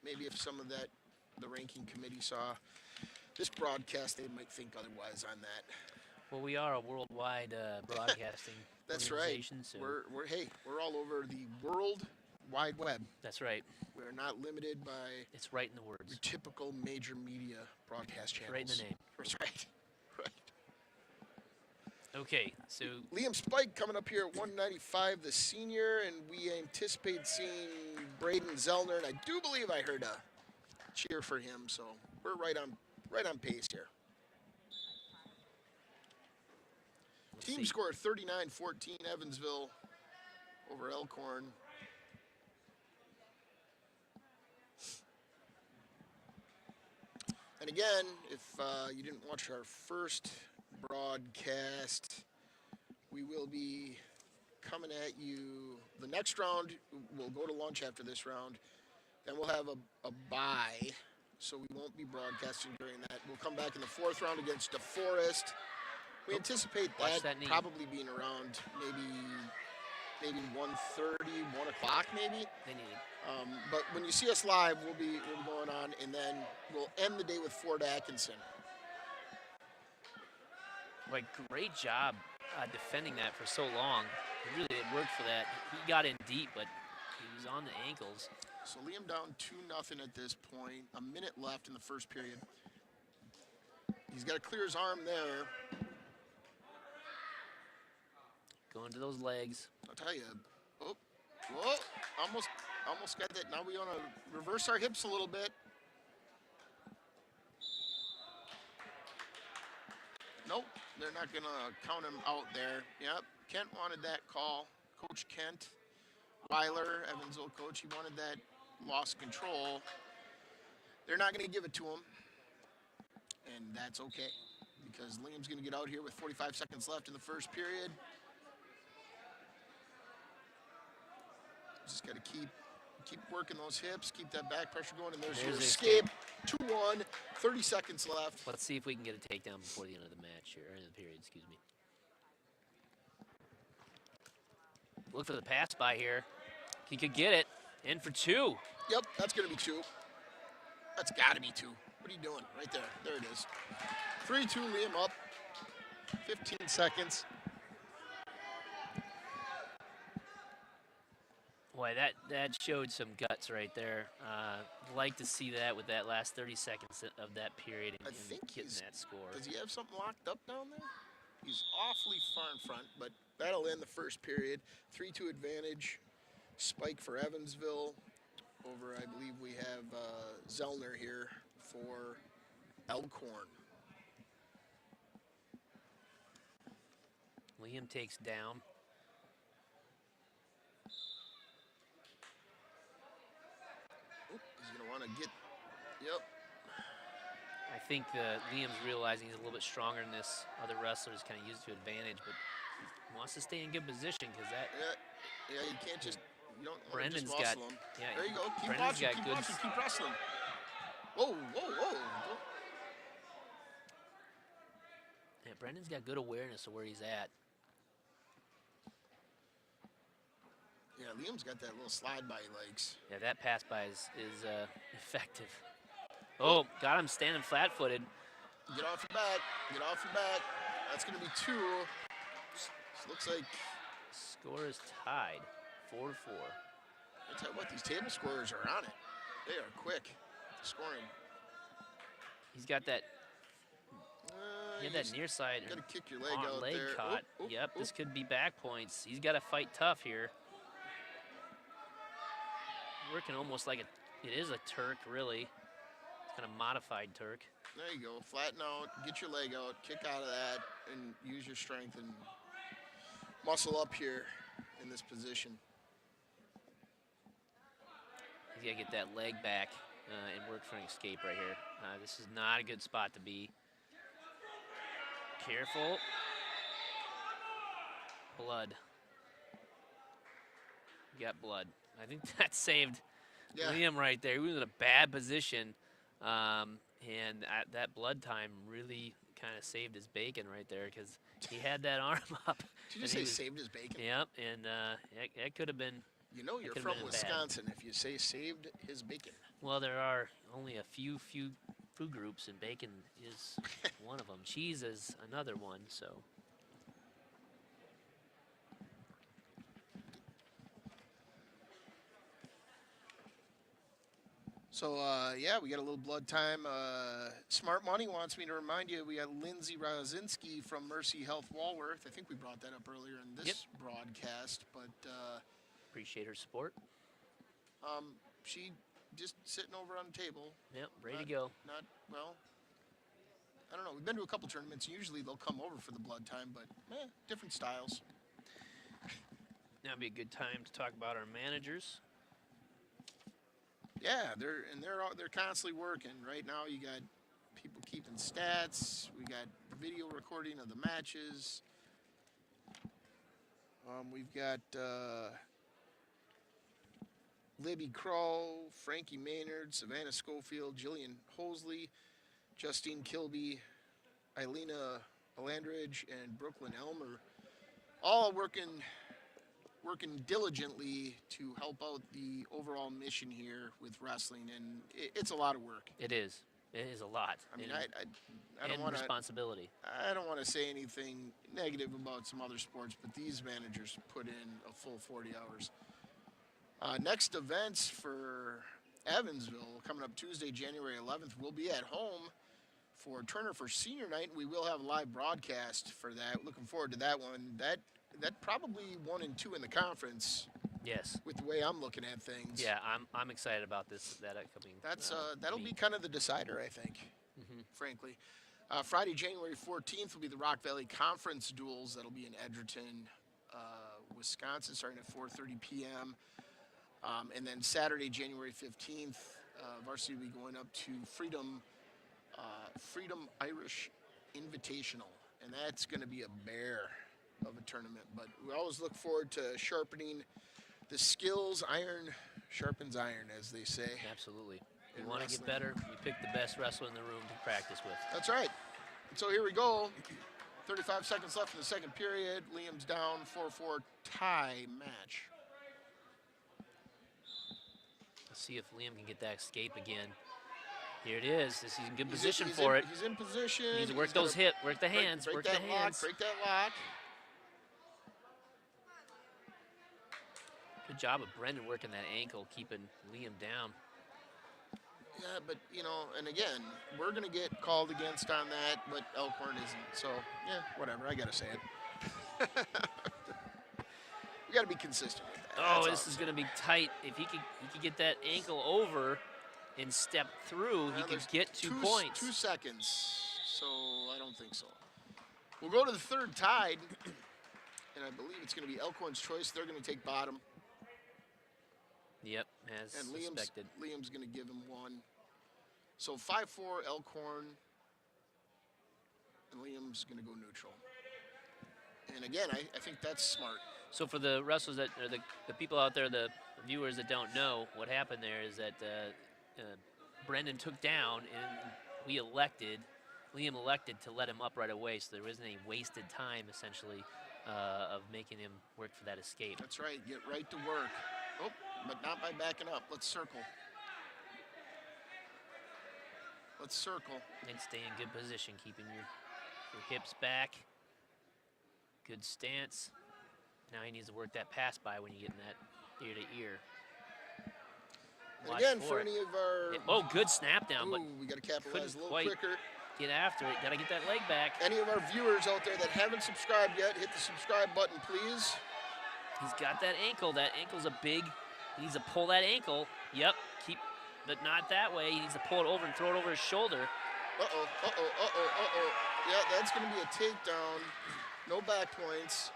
maybe if some of that the ranking committee saw this broadcast, they might think otherwise on that. Well, we are a worldwide broadcasting. That's right. So We're all over the World Wide Web. That's right. We're not limited by. It's right in the words. Your typical major media broadcast channels. Right in the name. That's right. Okay, so Liam Spike coming up here at 195, the senior, and we anticipate seeing Braden Zellner, and I do believe I heard a cheer for him, so we're right on pace here. Team score 39-14, Evansville over Elkhorn. And again, if you didn't watch our first broadcast, we will be coming at you. The next round, we'll go to lunch after this round. Then we'll have a bye, so we won't be broadcasting during that. We'll come back in the fourth round against DeForest. We anticipate that probably being around maybe 1:30, 1 o'clock maybe. They need it. But when you see us live, we'll be going on, and then we'll end the day with Fort Atkinson. Like, great job defending that for so long. It really did work for that. He got in deep, but he was on the ankles. So Liam down 2-0 at this point. A minute left in the first period. He's got to clear his arm there. Going to those legs. I'll tell you. Whoa, almost got that. Now we want to reverse our hips a little bit. Nope, they're not going to count him out there. Yep, Kent wanted that call. Coach Kent Weiler, Evansville coach, he wanted that, lost control. They're not going to give it to him, and that's okay because Liam's going to get out here with 45 seconds left in the first period. Just got to keep working those hips, keep that back pressure going, and there's your escape. 2-1, 30 seconds left. Let's see if we can get a takedown before the end of the match here, or end of the period, excuse me. Look for the pass by here. He could get it. In for 2. Yep, that's going to be 2. That's got to be 2. What are you doing? Right there. There it is. 3-2, Liam up. 15 seconds. Boy, that showed some guts right there. Like to see that with that last 30 seconds of that period and getting that score. Does he have something locked up down there? He's awfully far in front, but that'll end the first period. 3-2 advantage. Spike for Evansville. Over, I believe we have Zellner here for Elkhorn. Liam takes down. He's going to want to get, yep. I think Liam's realizing he's a little bit stronger than this other wrestler's kind of used to advantage, but he wants to stay in good position because that. Yeah, you can't just. You don't want to Brendan's just got. him. Yeah, there you go. Keep Brendan's watching. got Keep good. watching. Keep wrestling. Whoa. Yeah, Brendan's got good awareness of where he's at. Yeah, Liam's got that little slide by he likes. Yeah, that pass by is effective. Oh, got him standing flat-footed. Get off your back. Get off your back. That's going to be 2. This looks like... Score is tied, 4-4. I tell you what, these table scorers are on it. They are quick scoring. He's got that... He had that near side. Got to kick your leg out leg there. caught. Yep, this could be back points. He's got to fight tough here. Working almost like it is a Turk, really. It's kind of modified Turk. There you go. Flatten out, get your leg out, kick out of that, and use your strength and muscle up here in this position. He's got to get that leg back and work for an escape right here. This is not a good spot to be. Careful. Blood. You got blood. I think that saved Liam right there. He was in a bad position, and that blood time really kind of saved his bacon right there because he had that arm up. Did you say saved his bacon? Yep, and that could have been. You know you're from Wisconsin if you say saved his bacon. Well, there are only a few food groups, and bacon is one of them. Cheese is another one, so. So, yeah, we got a little blood time. Smart Money wants me to remind you, we got Lindsay Rosinski from Mercy Health Walworth. I think we brought that up earlier in this broadcast, but... appreciate her support. She just sitting over on the table. Yep, ready to go. Well, I don't know. We've been to a couple tournaments. Usually they'll come over for the blood time, but different styles. Now would be a good time to talk about our managers. Yeah, they're constantly working. Right now you got people keeping stats. We got video recording of the matches. We've got Libby Crow, Frankie Maynard, Savannah Schofield, Jillian Hosley, Justine Kilby, Eilena Alandridge, and Brooklyn Elmer, all working diligently to help out the overall mission here with wrestling, and it's a lot of work. It is. It is a lot. I mean, I don't want responsibility. I don't want to say anything negative about some other sports, but these managers put in a full 40 hours. Next events for Evansville coming up Tuesday, January 11th. We'll be at home for Turner for Senior Night, and we will have a live broadcast for that. Looking forward to that one. That probably 1 and 2 in the conference. Yes. With the way I'm looking at things. Yeah, I'm excited about that upcoming. That'll be kind of the decider, I think. Frankly, Friday, January 14th will be the Rock Valley Conference duels. That'll be in Edgerton. Wisconsin, starting at 4:30 p.m. And then Saturday, January 15th, varsity will be going up to Freedom Irish Invitational, and that's going to be a bear of a tournament. But we always look forward to sharpening the skills. Iron sharpens iron, as they say. Absolutely. In You want to get wrestling. better, you pick the best wrestler in the room to practice with. That's right. So here we go. 35 seconds left in the second period. Liam's down 4-4 tie match. Let's see if Liam can get that escape again. Here it is. He's in good He's position in- for it. He's in position. He needs to work He's gotta those hips, work the break- hands, break work that the lock, hands. break that lock. Good job of Brendan working that ankle, keeping Liam down. Yeah, but, you know, and again, we're going to get called against on that, but Elkhorn isn't. So, yeah, whatever. I got to say it. We got to be consistent with that. Oh, That's this all. is going to be tight. If he could get that ankle over and step through, he Well, could there's get 2 points. 2 seconds, so I don't think so. We'll go to the third tied, and I believe it's going to be Elkhorn's choice. They're going to take bottom, Yep, as and suspected. Liam's going to give him 1. So 5-4 Elkhorn, and Liam's going to go neutral. And again, I think that's smart. So for the wrestlers that, or the people out there, the viewers that don't know, what happened there is that Brendan took down, and Liam elected to let him up right away, so there wasn't any wasted time, essentially, of making him work for that escape. That's right. Get right to work. Oh, but not by backing up. Let's circle. Let's circle. And stay in good position, keeping your hips back. Good stance. Now he needs to work that pass by when you get in that ear to ear. And Watch again, for for it. any of our... Oh, good snap down, but Ooh, we got to capitalize a couldn't little quite quicker. get after it. Got to get that leg back. Any of our viewers out there that haven't subscribed yet, hit the subscribe button, please. He's got that ankle. That ankle's a big. He needs to pull that ankle. Yep. But not that way. He needs to pull it over and throw it over his shoulder. Uh-oh, uh-oh, uh-oh, uh-oh. Yeah, that's going to be a takedown. No back points.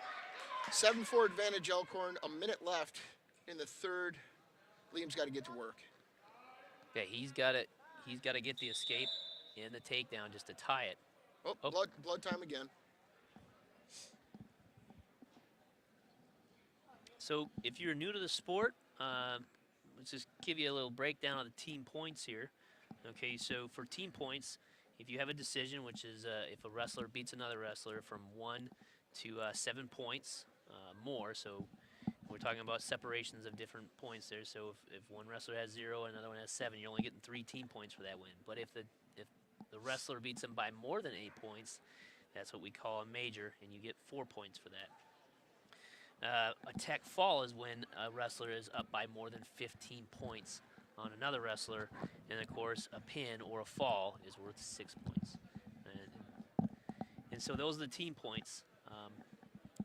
7-4 advantage Elkhorn. A minute left in the third. Liam's got to get to work. Yeah, he's got to get the escape and the takedown just to tie it. Oh, blood time again. So if you're new to the sport, let's just give you a little breakdown of the team points here. Okay, so for team points, if you have a decision, which is if a wrestler beats another wrestler from 1 to 7 points more, so we're talking about separations of different points there. So if one wrestler has 0 and another one has 7, you're only getting 3 team points for that win. But if the wrestler beats him by more than 8 points, that's what we call a major, and you get 4 points for that. A tech fall is when a wrestler is up by more than 15 points on another wrestler, and of course a pin or a fall is worth 6 points. And so those are the team points,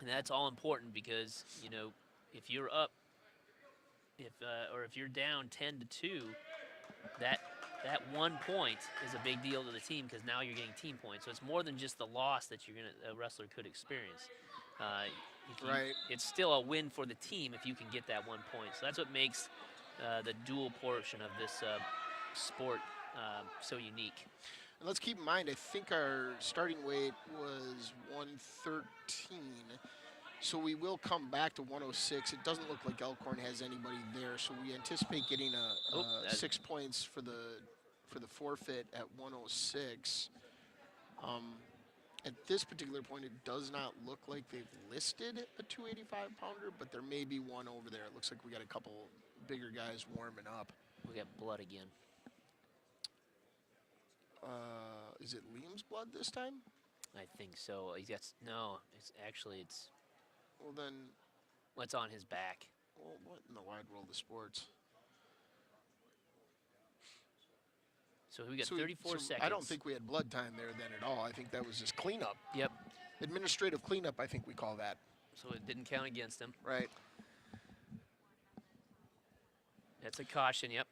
and that's all important because, you know, if you're up, or if you're down 10-2, that 1 point is a big deal to the team because now you're getting team points. So it's more than just the loss that a wrestler could experience. Right. It's still a win for the team if you can get that 1 point. So that's what makes the dual portion of this sport so unique. And let's keep in mind, I think our starting weight was 113. So we will come back to 106. It doesn't look like Elkhorn has anybody there, so we anticipate getting 6 points for the forfeit at 106. At this particular point, it does not look like they've listed a 285-pounder, but there may be one over there. It looks like we got a couple bigger guys warming up. We got blood again. Is it Liam's blood this time? I think so. He's got no. It's Well, then, what's on his back. well, what in the wide world of sports? So we got So 34 seconds. I don't think we had blood time there then at all. I think that was just cleanup. Yep. Administrative cleanup, I think we call that. So it didn't count against him. Right. That's a caution. Yep.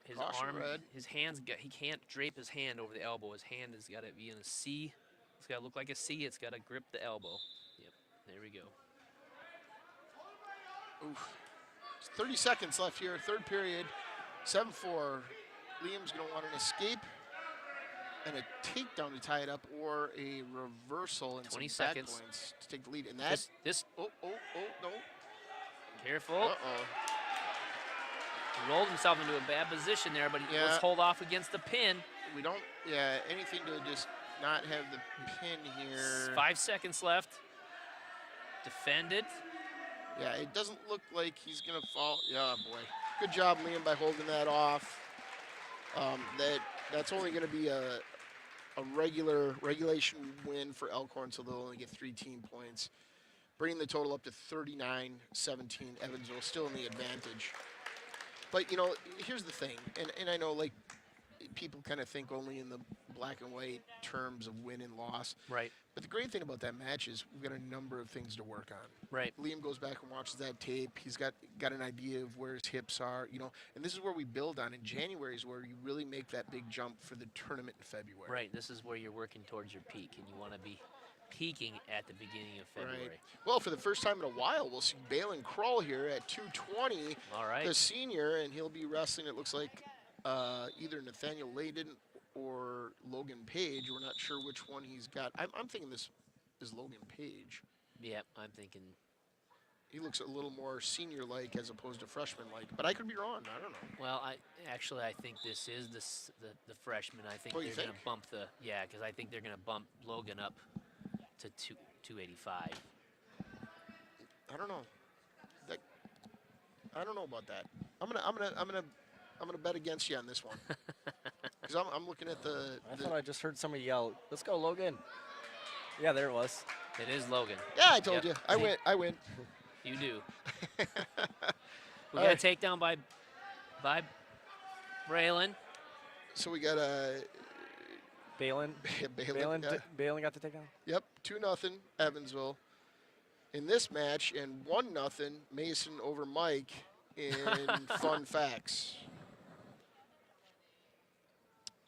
His Caution arm, red. his hands. He can't drape his hand over the elbow. His hand has got to be in a C. It's got to look like a C. It's got to grip the elbow. Yep. There we go. Oof. 30 seconds left here, third period. 7-4. Liam's going to want an escape and a takedown to tie it up, or a reversal and 20 some back seconds points to take the lead. And that, this oh, no. careful. Uh-oh. He rolled himself into a bad position there, but Yeah. let's hold off against the pin. We don't, anything to just not have the pin here. 5 seconds left. Defended. Yeah, it doesn't look like he's going to fall. Yeah, boy. Good job, Liam, by holding that off. That's only going to be a regulation win for Elkhorn, so they'll only get 3 team points, bringing the total up to 39-17. Evansville still in the advantage. But, you know, here's the thing, and I know, like, people kind of think only in the black and white terms of win and loss. Right. But the great thing about that match is we've got a number of things to work on. Right. Liam goes back and watches that tape. He's got an idea of where his hips are, you know, and this is where we build on. In January is where you really make that big jump for the tournament in February. Right. This is where you're working towards your peak, and you want to be peaking at the beginning of February. Right. Well, for the first time in a while, we'll see Balin Krull here at 220. All right. The senior, and he'll be wrestling, it looks like, either Nathaniel Layden or Logan Page. We're not sure which one he's got. I'm thinking this is Logan Page. Yeah, I'm thinking. He looks a little more senior-like as opposed to freshman-like, but I could be wrong. I don't know. Well, I think this is the freshman. I think Oh, you they're going think? to bump because I think they're going to bump Logan up to 285. I don't know. I don't know about that. I'm gonna bet against you on this one. Because I'm looking at I thought I just heard somebody yell, "Let's go, Logan!" Yeah, there it was. It is Logan. Yeah, I told Yep. you. I win. You do. We All got a right. takedown by Braylon. So we got a Balin. Balin. Yeah. Balin got the takedown. Yep, 2-0 Evansville in this match, and 1-0 Mason over Mike in Fun Facts.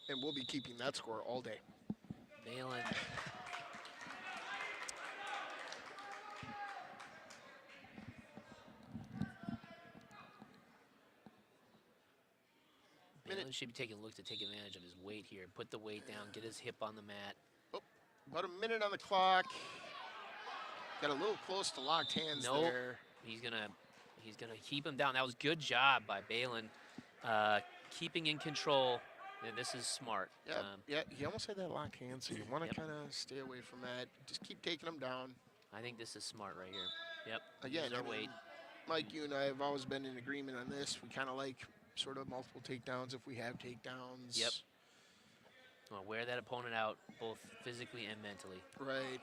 And we'll be keeping that score all day. Balin. Balin should be taking a look to take advantage of his weight here. Put the weight down, get his hip on the mat. About a minute on the clock. Got a little close to locked hands Nope. there. He's gonna keep him down. That was good job by Balin, keeping in control. And this is smart. Yeah, he almost had that locked hand, so you want to Yep. kind of stay away from that. Just keep taking him down. I think this is smart right here. Yep. Again, use our I mean, weight. Mike, you and I have always been in agreement on this. We kind of like sort of multiple takedowns if we have takedowns. Yep. Well, wear that opponent out both physically and mentally. Right.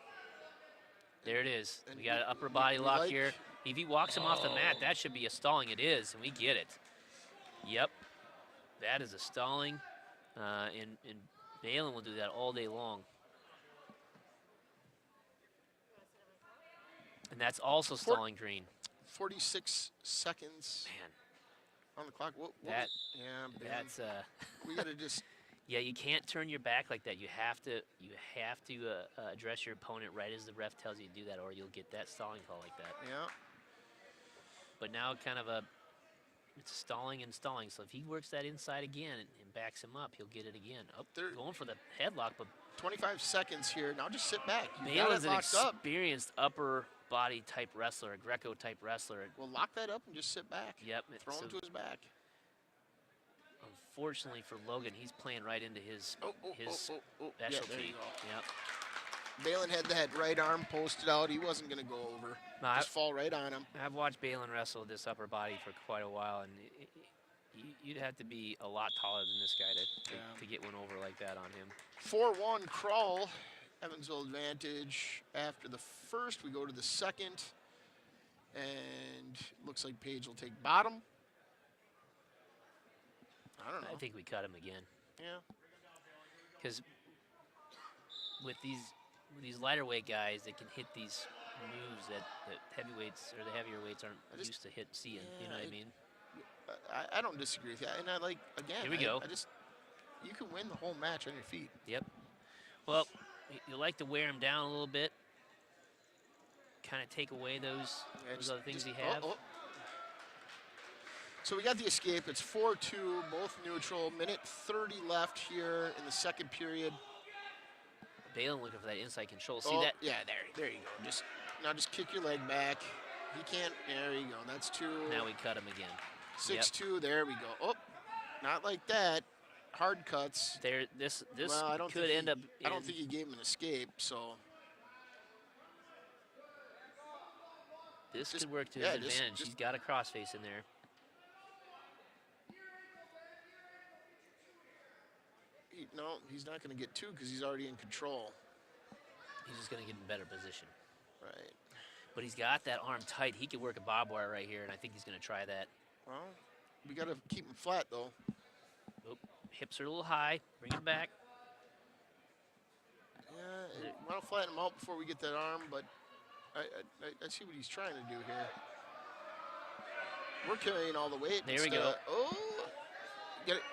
There it is. And We got an we- upper body we lock like- here. If he walks him off the mat, that should be a stalling. It is, and we get it. Yep. That is a stalling, and Balin will do that all day long. And that's also stalling green. 46 seconds Man, on the clock. What That- was- yeah, man. that's We got to just yeah. You can't turn your back like that. You have to address your opponent right as the ref tells you to do that, or you'll get that stalling call like that. yeah. But now kind of it's stalling and stalling. So if he works that inside again and backs him up, he'll get it again. Up There- going for the headlock, but 25 seconds here. Now just sit back. You got Balin's it an locked up. experienced upper body type wrestler, a Greco type wrestler. Well, lock that up and just sit back. Yep. Throw so him to his back. unfortunately for Logan, he's playing right into his Yeah, there specialty. you go. Yep. Balin had that right arm posted out. He wasn't going to go over. No, Just fall right on him. I've watched Balin wrestle this upper body for quite a while, and you'd have to be a lot taller than this guy Yeah. to get one over like that on him. 4-1 Krull. Evansville advantage after the first. We go to the second. And looks like Page will take bottom. I don't know. I think we cut him again. Yeah. Because with these lighter weight guys, they can hit these moves that heavyweights or the heavier weights aren't used to seeing. You know what I mean? I don't disagree with that. And I like, again, Here we go. You can win the whole match on your feet. Yep. Well, you like to wear him down a little bit, kind of take away those other things he have. So we got the escape. It's 4-2, both neutral. Minute 30 left here in the second period. Balin looking for that inside control. See Oh, that? yeah, there you go. Just kick your leg back. He can't. There you go. That's 2. Now we cut him again. 6-2. There we go. Oh, not like that. Hard cuts. There, this Well, I don't could think end up. I don't think he gave him an escape. So this just- could work to yeah, his advantage. He's got a crossface in there. no, he's not going to get 2 because he's already in control. He's just going to get in better position. Right. But he's got that arm tight. He could work a barbed wire right here, and I think he's going to try that. Well, we got to keep him flat though. Oh, hips are a little high. Bring him back. Yeah, we want to flatten him out before we get that arm, but I see what he's trying to do here. We're carrying all the weight. There we go. Oh, get it.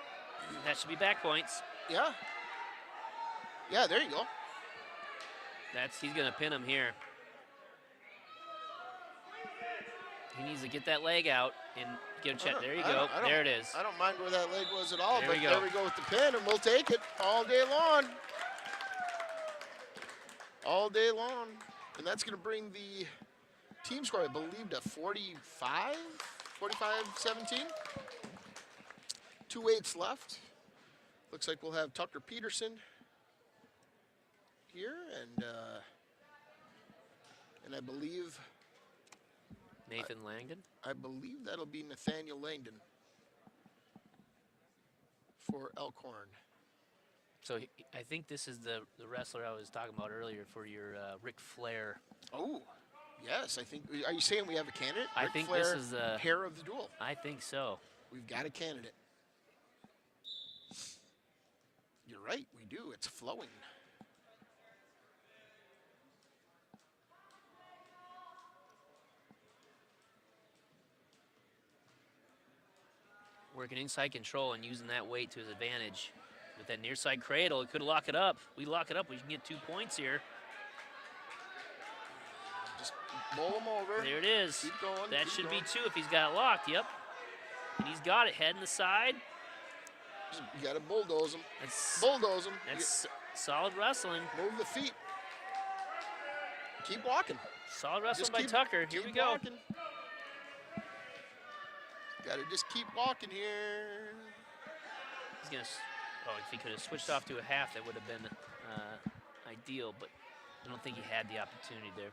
That should be back points. Yeah. Yeah, there you go. He's going to pin him here. He needs to get that leg out and get a check. There you go. There it is. I don't mind where that leg was at all, There but we go. there we go with the pin, and we'll take it all day long. All day long. And that's going to bring the team score, I believe, to 45? 45-17. 2 weights left. Looks like we'll have Tucker Peterson here, and I believe Nathan Langdon. I believe that'll be Nathaniel Langdon for Elkhorn. So I think this is the wrestler I was talking about earlier for your Ric Flair. Oh, yes. I think. Are you saying we have a candidate? I Ric think Flair, this is the hair of the duel. I think so. We've got a candidate. You're right. We do. It's flowing. Working inside control and using that weight to his advantage. With that near side cradle, it could lock it up. We lock it up, we can get 2 points here. Just bowl him over. There it is. Keep going. That keep should going. be 2 if he's got it locked. Yep. And he's got it. Head in the side. You got to bulldoze him. That's Bulldoze him. that's solid wrestling. Move the feet. Keep walking. Solid wrestling Just by keep- Tucker. Here we keep go. walking. Got to just keep walking here. He's gonna. Oh, if he could have switched off to a half, that would have been ideal. But I don't think he had the opportunity there.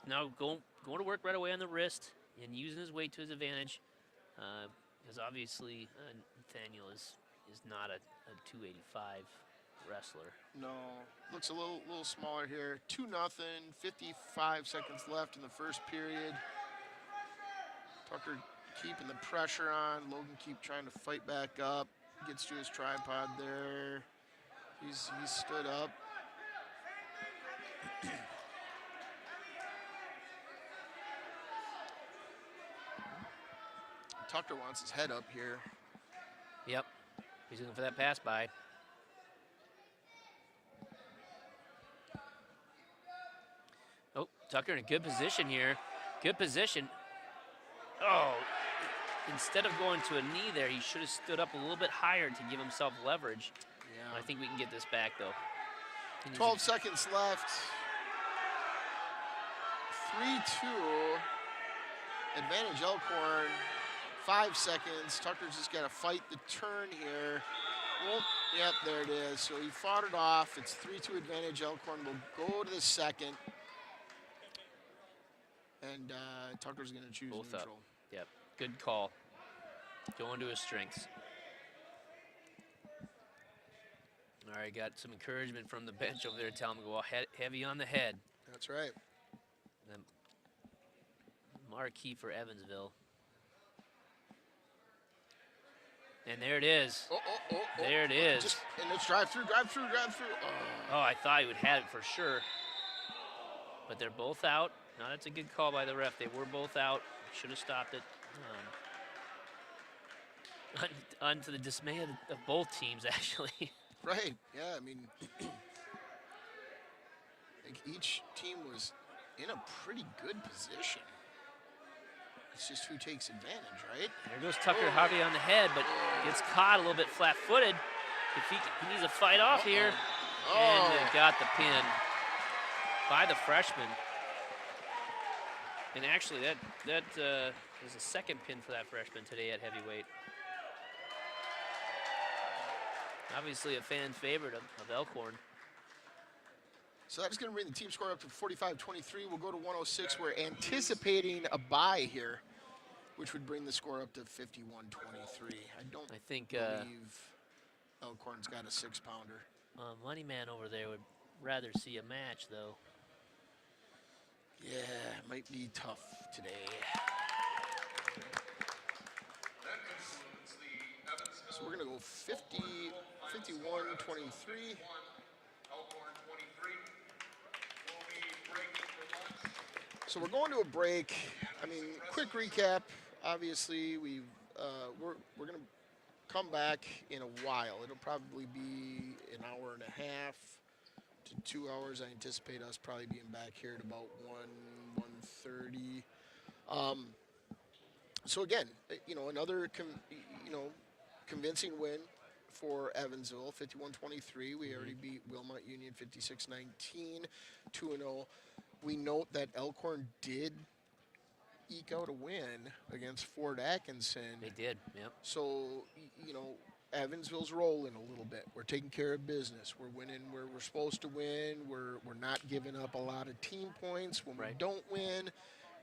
Now going to work right away on the wrist and using his weight to his advantage, because obviously Nathaniel is not a 285 wrestler. No, looks a little smaller here. 2-0. 55 seconds left in the first period. Tucker keeping the pressure on. Logan keep trying to fight back up. Gets to his tripod there. He's stood up. Tucker wants his head up here. Yep. He's looking for that pass by. Oh, Tucker in a good position here. Good position. Oh, instead of going to a knee there, he should have stood up a little bit higher to give himself leverage. Yeah. I think we can get this back, though. 12 seconds left. 3-2. Advantage Elkhorn. 5 seconds. Tucker's just got to fight the turn here. Well, yep, there it is. So he fought it off. It's 3-2 advantage. Elkhorn will go to the second. And Tucker's going to choose Both neutral. up. Yep, good call. Going to his strengths. All right, got some encouragement from the bench over there telling him to go heavy on the head. That's right. The marquee for Evansville. And there it is. Oh. There it is. And it's drive through. Oh, I thought he would have it for sure. But they're both out. Now that's a good call by the ref. They were both out. Should have stopped it. To the dismay of both teams, actually. Right. Yeah, I mean, I think each team was in a pretty good position. It's just who takes advantage, right? There goes Tucker Harvey on the head, but gets caught a little bit flat-footed. If he needs a fight off here, and got the pin by the freshman. And actually, that is the second pin for that freshman today at heavyweight. Obviously, a fan favorite of Elkhorn. So that's going to bring the team score up to 45-23. We'll go to 106. We're anticipating a bye here, which would bring the score up to 51-23. I think believe Elkhorn's got a 6-pounder. Moneyman over there would rather see a match, though. Yeah, it might be tough today. So we're going to go 51-23. So we're going to a break. I mean, quick recap. Obviously, we're going to come back in a while. It'll probably be an hour and a half to 2 hours. I anticipate us probably being back here at about 1:30. So again, another convincing win for Evansville, 51-23. We already beat Wilmot Union 56-19, 2-0. We note that Elkhorn did eke out a win against Fort Atkinson. They did, yep. So, Evansville's rolling a little bit. We're taking care of business. We're winning where we're supposed to win. We're not giving up a lot of team points. When we don't win,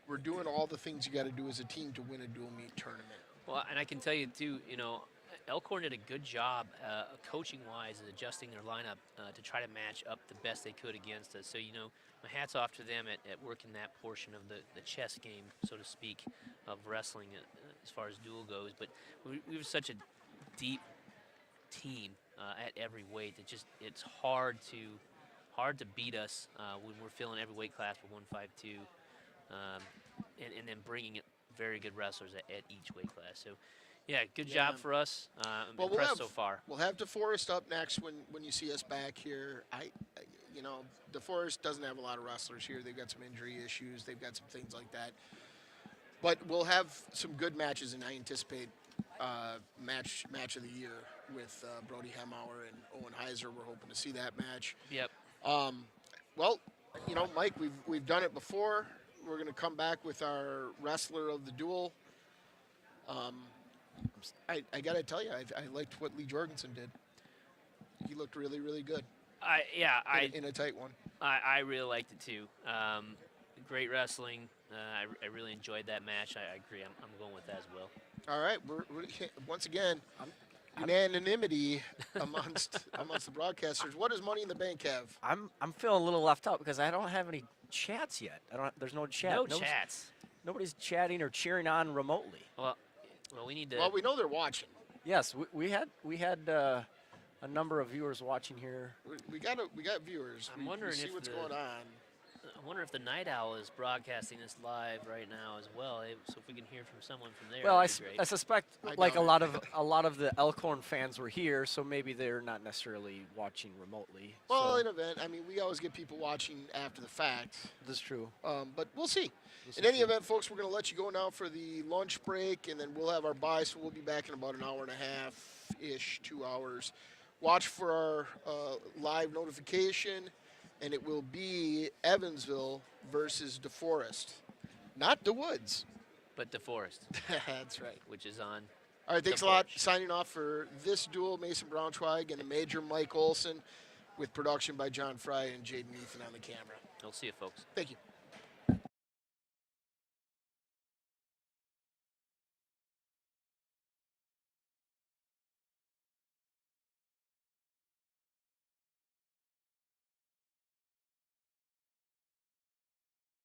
we're doing all the things you got to do as a team to win a dual meet tournament. Well, and I can tell you, too, Elkhorn did a good job coaching-wise of adjusting their lineup to try to match up the best they could against us. So, my hat's off to them at working that portion of the chess game, so to speak, of wrestling as far as duel goes. But we were such a deep team at every weight that it's hard to beat us when we're filling every weight class with 152, and then bringing very good wrestlers at each weight class. So, yeah, good job for us. I'm impressed so far. We'll have DeForest up next when you see us back here. DeForest doesn't have a lot of wrestlers here. They've got some injury issues. They've got some things like that. But we'll have some good matches, and I anticipate match of the year with Brody Hemauer and Owen Heiser. We're hoping to see that match. Yep. Well, Mike, we've done it before. We're going to come back with our wrestler of the duel. I got to tell you, I liked what Lee Jorgensen did. He looked really, really good. In a tight one. I really liked it too. Great wrestling. I really enjoyed that match. I agree. I'm going with that as well. All right. We're once again unanimity amongst the broadcasters. What does Money in the Bank have? I'm feeling a little left out because I don't have any chats yet. There's no chat. No chats. Nobody's chatting or cheering on remotely. Well, we need to. Well, we know they're watching. Yes, we had a number of viewers watching here. We got viewers. I'm wondering see what's going on. I wonder if the Night Owl is broadcasting this live right now as well. So if we can hear from someone from there, well, I great. suspect like a lot of the Elkhorn fans were here, so maybe they're not necessarily watching remotely. Well, so. in event, I mean, we always get people watching after the fact. That's true. But we'll see. In any event, folks, we're going to let you go now for the lunch break, and then we'll have our bye, so we'll be back in about an hour and a half-ish, 2 hours. Watch for our live notification, and it will be Evansville versus DeForest. Not DeWoods. But DeForest. That's right. Which is on. All right, thanks a lot. Signing off for this duel, Mason Braunschweig and the Major Mike Olson, with production by John Fry and Jaden Ethan on the camera. We'll see you, folks. Thank you.